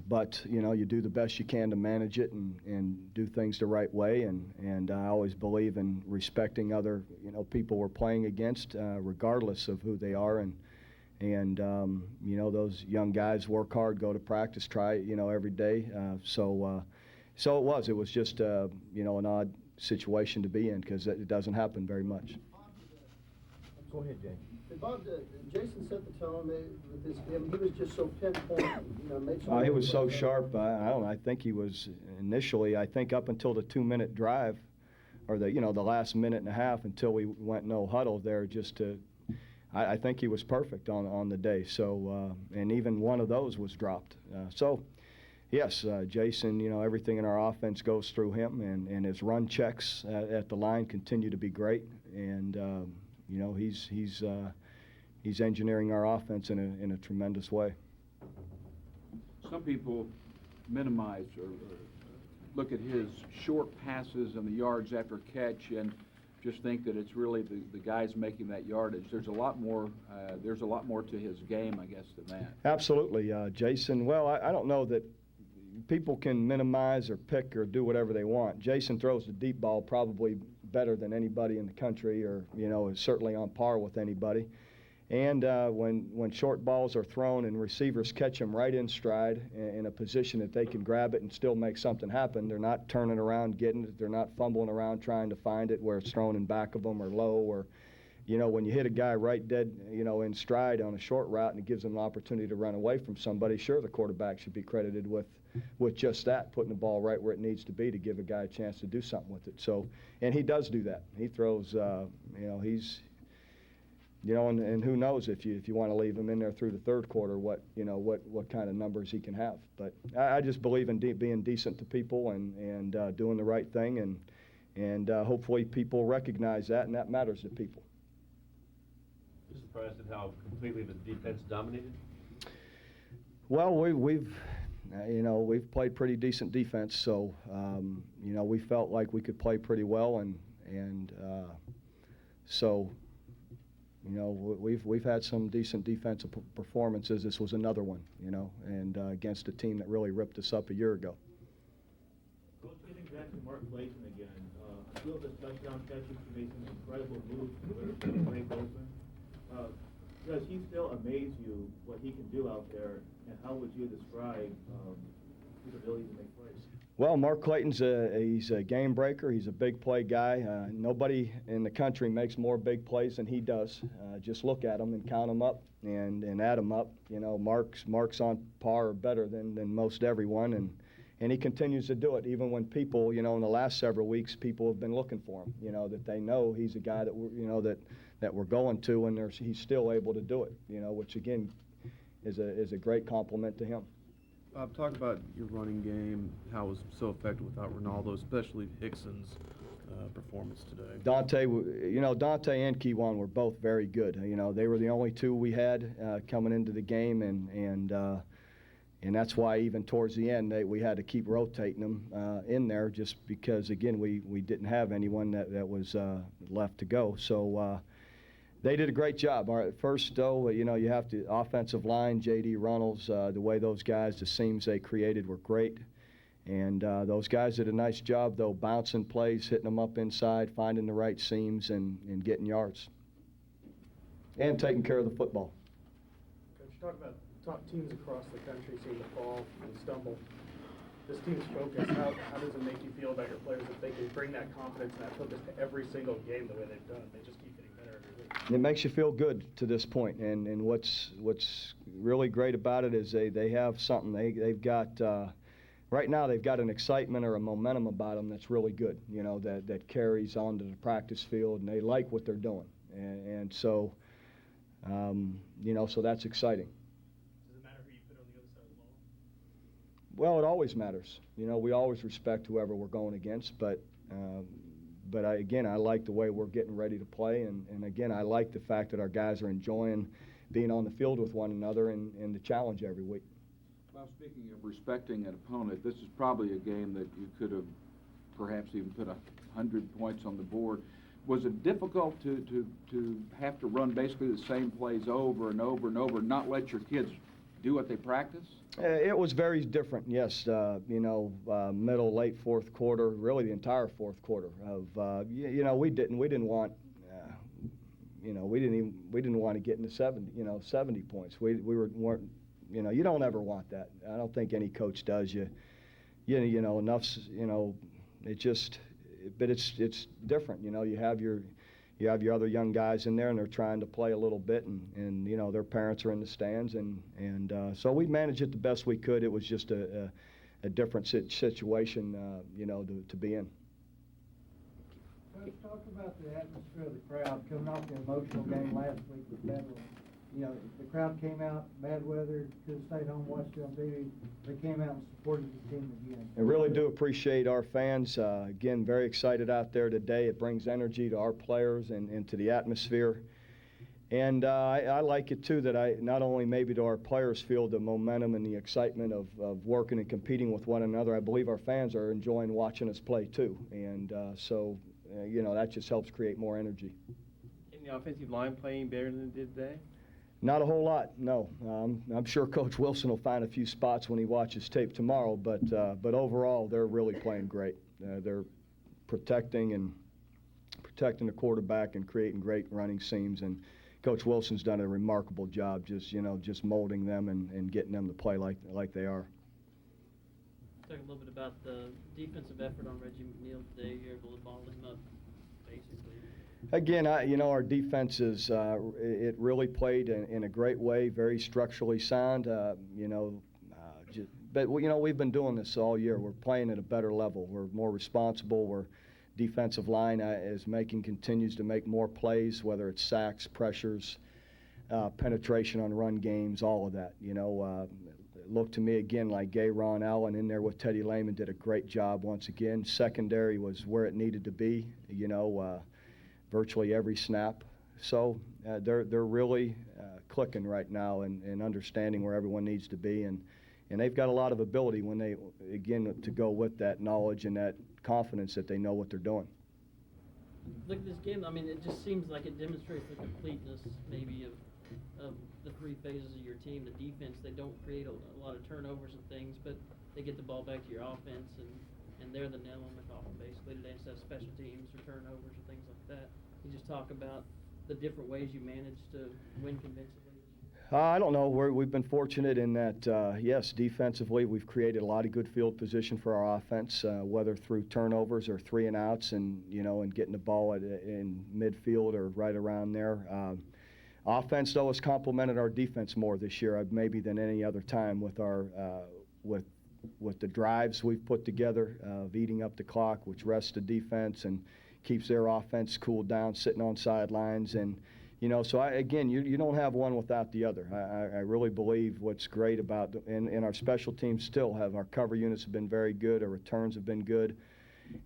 but, you know, you do the best you can to manage it and do things the right way. And I always believe in respecting other, you know, people we're playing against, regardless of who they are. And you know, those young guys work hard, go to practice, try it, you know, every day. So it was just, you know, an odd situation to be in because it doesn't happen very much. Go ahead, Jay. Bob, Jason set the tone with this game. He was just so pinpoint, you know, made some. He was so sharp. I don't know. I think he was initially, I think up until the 2-minute drive, or the, you know, the last minute and a half until we went no huddle there, just to. I think he was perfect on the day. So and even one of those was dropped. So. Yes, Jason, you know, everything in our offense goes through him, and his run checks at the line continue to be great. And, you know, he's engineering our offense in a tremendous way. Some people minimize or look at his short passes and the yards after catch and just think that it's really the guys making that yardage. There's a lot more to his game, I guess, than that. Absolutely, Jason. Well, I don't know that people can minimize or pick or do whatever they want. Jason throws the deep ball probably better than anybody in the country, or, you know, is certainly on par with anybody. And when short balls are thrown and receivers catch them right in stride in a position that they can grab it and still make something happen, they're not turning around getting it. They're not fumbling around trying to find it where it's thrown in back of them or low, or, you know, when you hit a guy right dead, you know, in stride on a short route and it gives them an opportunity to run away from somebody, sure, the quarterback should be credited with just that, putting the ball right where it needs to be to give a guy a chance to do something with it. So, and he does do that. He throws, you know, he's, you know, and who knows if you want to leave him in there through the third quarter, what kind of numbers he can have. But I just believe in being decent to people and doing the right thing, and hopefully people recognize that, and that matters to people. Just surprised at how completely the defense dominated? Well, we've you know, we've played pretty decent defense, so you know, we felt like we could play pretty well, and so, you know, we've had some decent defensive performances. This was another one, you know, and against a team that really ripped us up a year ago. Coach, getting back to Mark Clayton again, I feel this touchdown catches he made some incredible moves to break open. Does he still amaze you what he can do out there, and how would you describe his ability to make plays? Well, Mark Clayton's he's a game breaker. He's a big play guy. Nobody in the country makes more big plays than he does. Just look at him and count them up and add them up. You know, Mark's on par or better than most everyone, and he continues to do it even when people, you know, in the last several weeks, people have been looking for him. You know, that they know he's a guy that you know that we're going to, and he's still able to do it. You know, which again is a great compliment to him. Talk about your running game, how it was so effective without Ronaldo, especially Hickson's performance today. Dante and Keywan were both very good. You know, they were the only two we had coming into the game, and that's why even towards the end we had to keep rotating them in there, just because again we didn't have anyone that was left to go. So. They did a great job. All right, first, though, you know, you have to offensive line, J.D. Runnels, the way those guys, the seams they created were great. And those guys did a nice job, though, bouncing plays, hitting them up inside, finding the right seams, and getting yards. And taking care of the football. Coach, talk about top teams across the country seem to fall and stumble. This team's focus, how does it make you feel about your players if they can bring that confidence and that focus to every single game the way they've done? They just keep getting better every week. It makes you feel good to this point, and what's really great about it is they have something. They've got right now they've got an excitement or a momentum about them that's really good, you know, that carries onto the practice field, and they like what they're doing. And so, you know, so that's exciting. Does it matter who you put on the other side of the ball? Well, it always matters. You know, we always respect whoever we're going against, but again, I like the way we're getting ready to play, and again, I like the fact that our guys are enjoying being on the field with one another and the challenge every week. Well, speaking of respecting an opponent, this is probably a game that you could have perhaps even put 100 points on the board. Was it difficult to have to run basically the same plays over and over and over, not let your kids do what they practice? It was very different, yes. You know, middle, late fourth quarter, really the entire fourth quarter. You know, we didn't want, you know, we didn't want to get into 70 points. We weren't, you know, you don't ever want that. I don't think any coach does. You know, enough's, you know, it just. But it's different, you know. You have your other young guys in there, and they're trying to play a little bit, and you know, their parents are in the stands, and so we managed it the best we could. It was just a different situation, you know, to be in. Coach, talk about the atmosphere of the crowd coming off the emotional game last week with Bedlam. You know, the crowd came out, bad weather, could have stayed home, watched it on TV. They came out and supported the team again. I really do appreciate our fans. Again, very excited out there today. It brings energy to our players and to the atmosphere. And I like it, too, that I not only maybe do our players feel the momentum and the excitement of working and competing with one another, I believe our fans are enjoying watching us play, too. And so, you know, that just helps create more energy. Can the offensive line playing better than it did today? Not a whole lot, no. I'm sure Coach Wilson will find a few spots when he watches tape tomorrow, but overall, they're really playing great. They're protecting the quarterback and creating great running seams, and Coach Wilson's done a remarkable job just molding them and getting them to play like they are. Talk a little bit about the defensive effort on Reggie McNeil today. You're able to ball him up, basically. Again, you know, our defense is, it really played in a great way, very structurally sound, you know, but, you know, we've been doing this all year. We're playing at a better level. We're more responsible. Our defensive line continues to make more plays, whether it's sacks, pressures, penetration on run games, all of that. You know, it looked to me again like Ron Allen in there with Teddy Lehman did a great job once again. Secondary was where it needed to be, you know, virtually every snap. So they're really clicking right now and understanding where everyone needs to be. And they've got a lot of ability when they, again, to go with that knowledge and that confidence that they know what they're doing. Look at this game. I mean, it just seems like it demonstrates the completeness maybe of the three phases of your team. The defense, they don't create a lot of turnovers and things, but they get the ball back to your offense, and they're the nail on the coffin basically today instead of special teams or turnovers or things like that. You just talk about the different ways you manage to win convincingly. I don't know. We've been fortunate in that, yes, defensively we've created a lot of good field position for our offense, whether through turnovers or 3 and outs, and you know, and getting the ball in midfield or right around there. Offense, though, has complemented our defense more this year, maybe than any other time, with our with the drives we've put together, of eating up the clock, which rests the defense and keeps their offense cooled down, sitting on sidelines. And, you know, so again, you don't have one without the other. I really believe what's great about, and our special teams still have, our cover units have been very good, our returns have been good.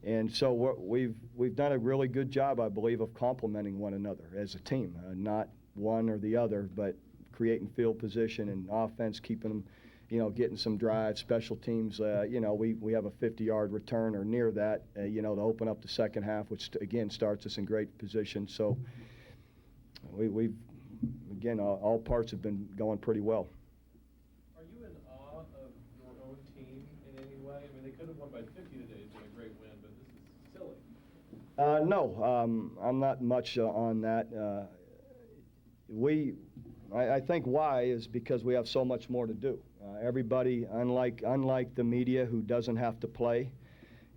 And so we've done a really good job, I believe, of complementing one another as a team, not one or the other, but creating field position and offense, keeping them, you know, getting some drives. Special teams, you know, we have a 50-yard return or near that, you know, to open up the second half, which again starts us in great position. So we've again, all parts have been going pretty well. Are you in awe of your own team in any way? I mean, they could have won by 50 today. It's been a great win, but this is silly. No, I'm not much on that. I think why is because we have so much more to do. Everybody, unlike the media who doesn't have to play,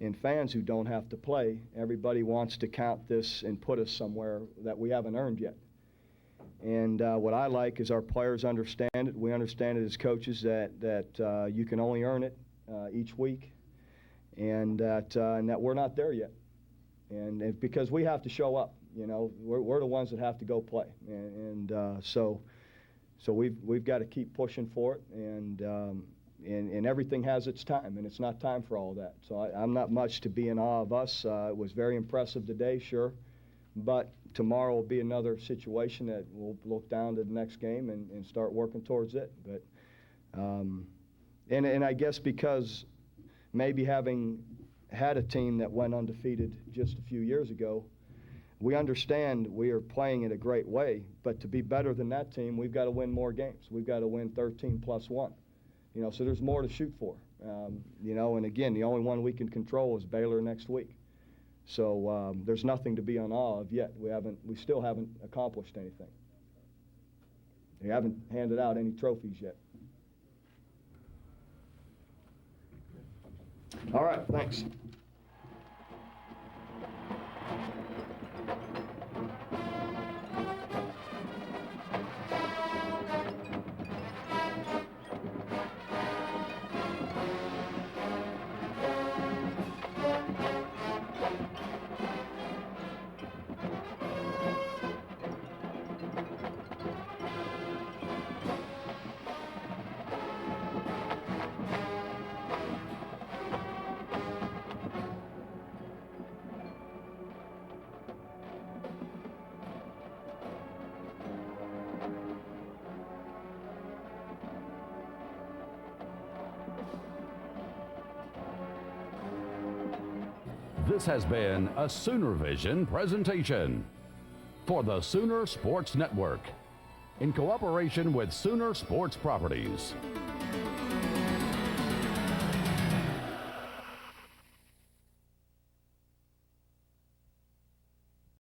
and fans who don't have to play, everybody wants to count this and put us somewhere that we haven't earned yet. And what I like is our players understand it. We understand it as coaches that you can only earn it each week, and that we're not there yet. And because we have to show up, you know, we're the ones that have to go play, and so we've got to keep pushing for it, and everything has its time, and it's not time for all that. So I'm not much to be in awe of us. It was very impressive today, sure, but tomorrow will be another situation that we'll look down to the next game and start working towards it. But and I guess because maybe having had a team that went undefeated just a few years ago, we understand we are playing in a great way, but to be better than that team, we've got to win more games. We've got to win 13+1. You know, so there's more to shoot for. You know, and again, the only one we can control is Baylor next week. So there's nothing to be in awe of yet. We still haven't accomplished anything. They haven't handed out any trophies yet. All right, thanks. This has been a Sooner Vision presentation for the Sooner Sports Network in cooperation with Sooner Sports Properties.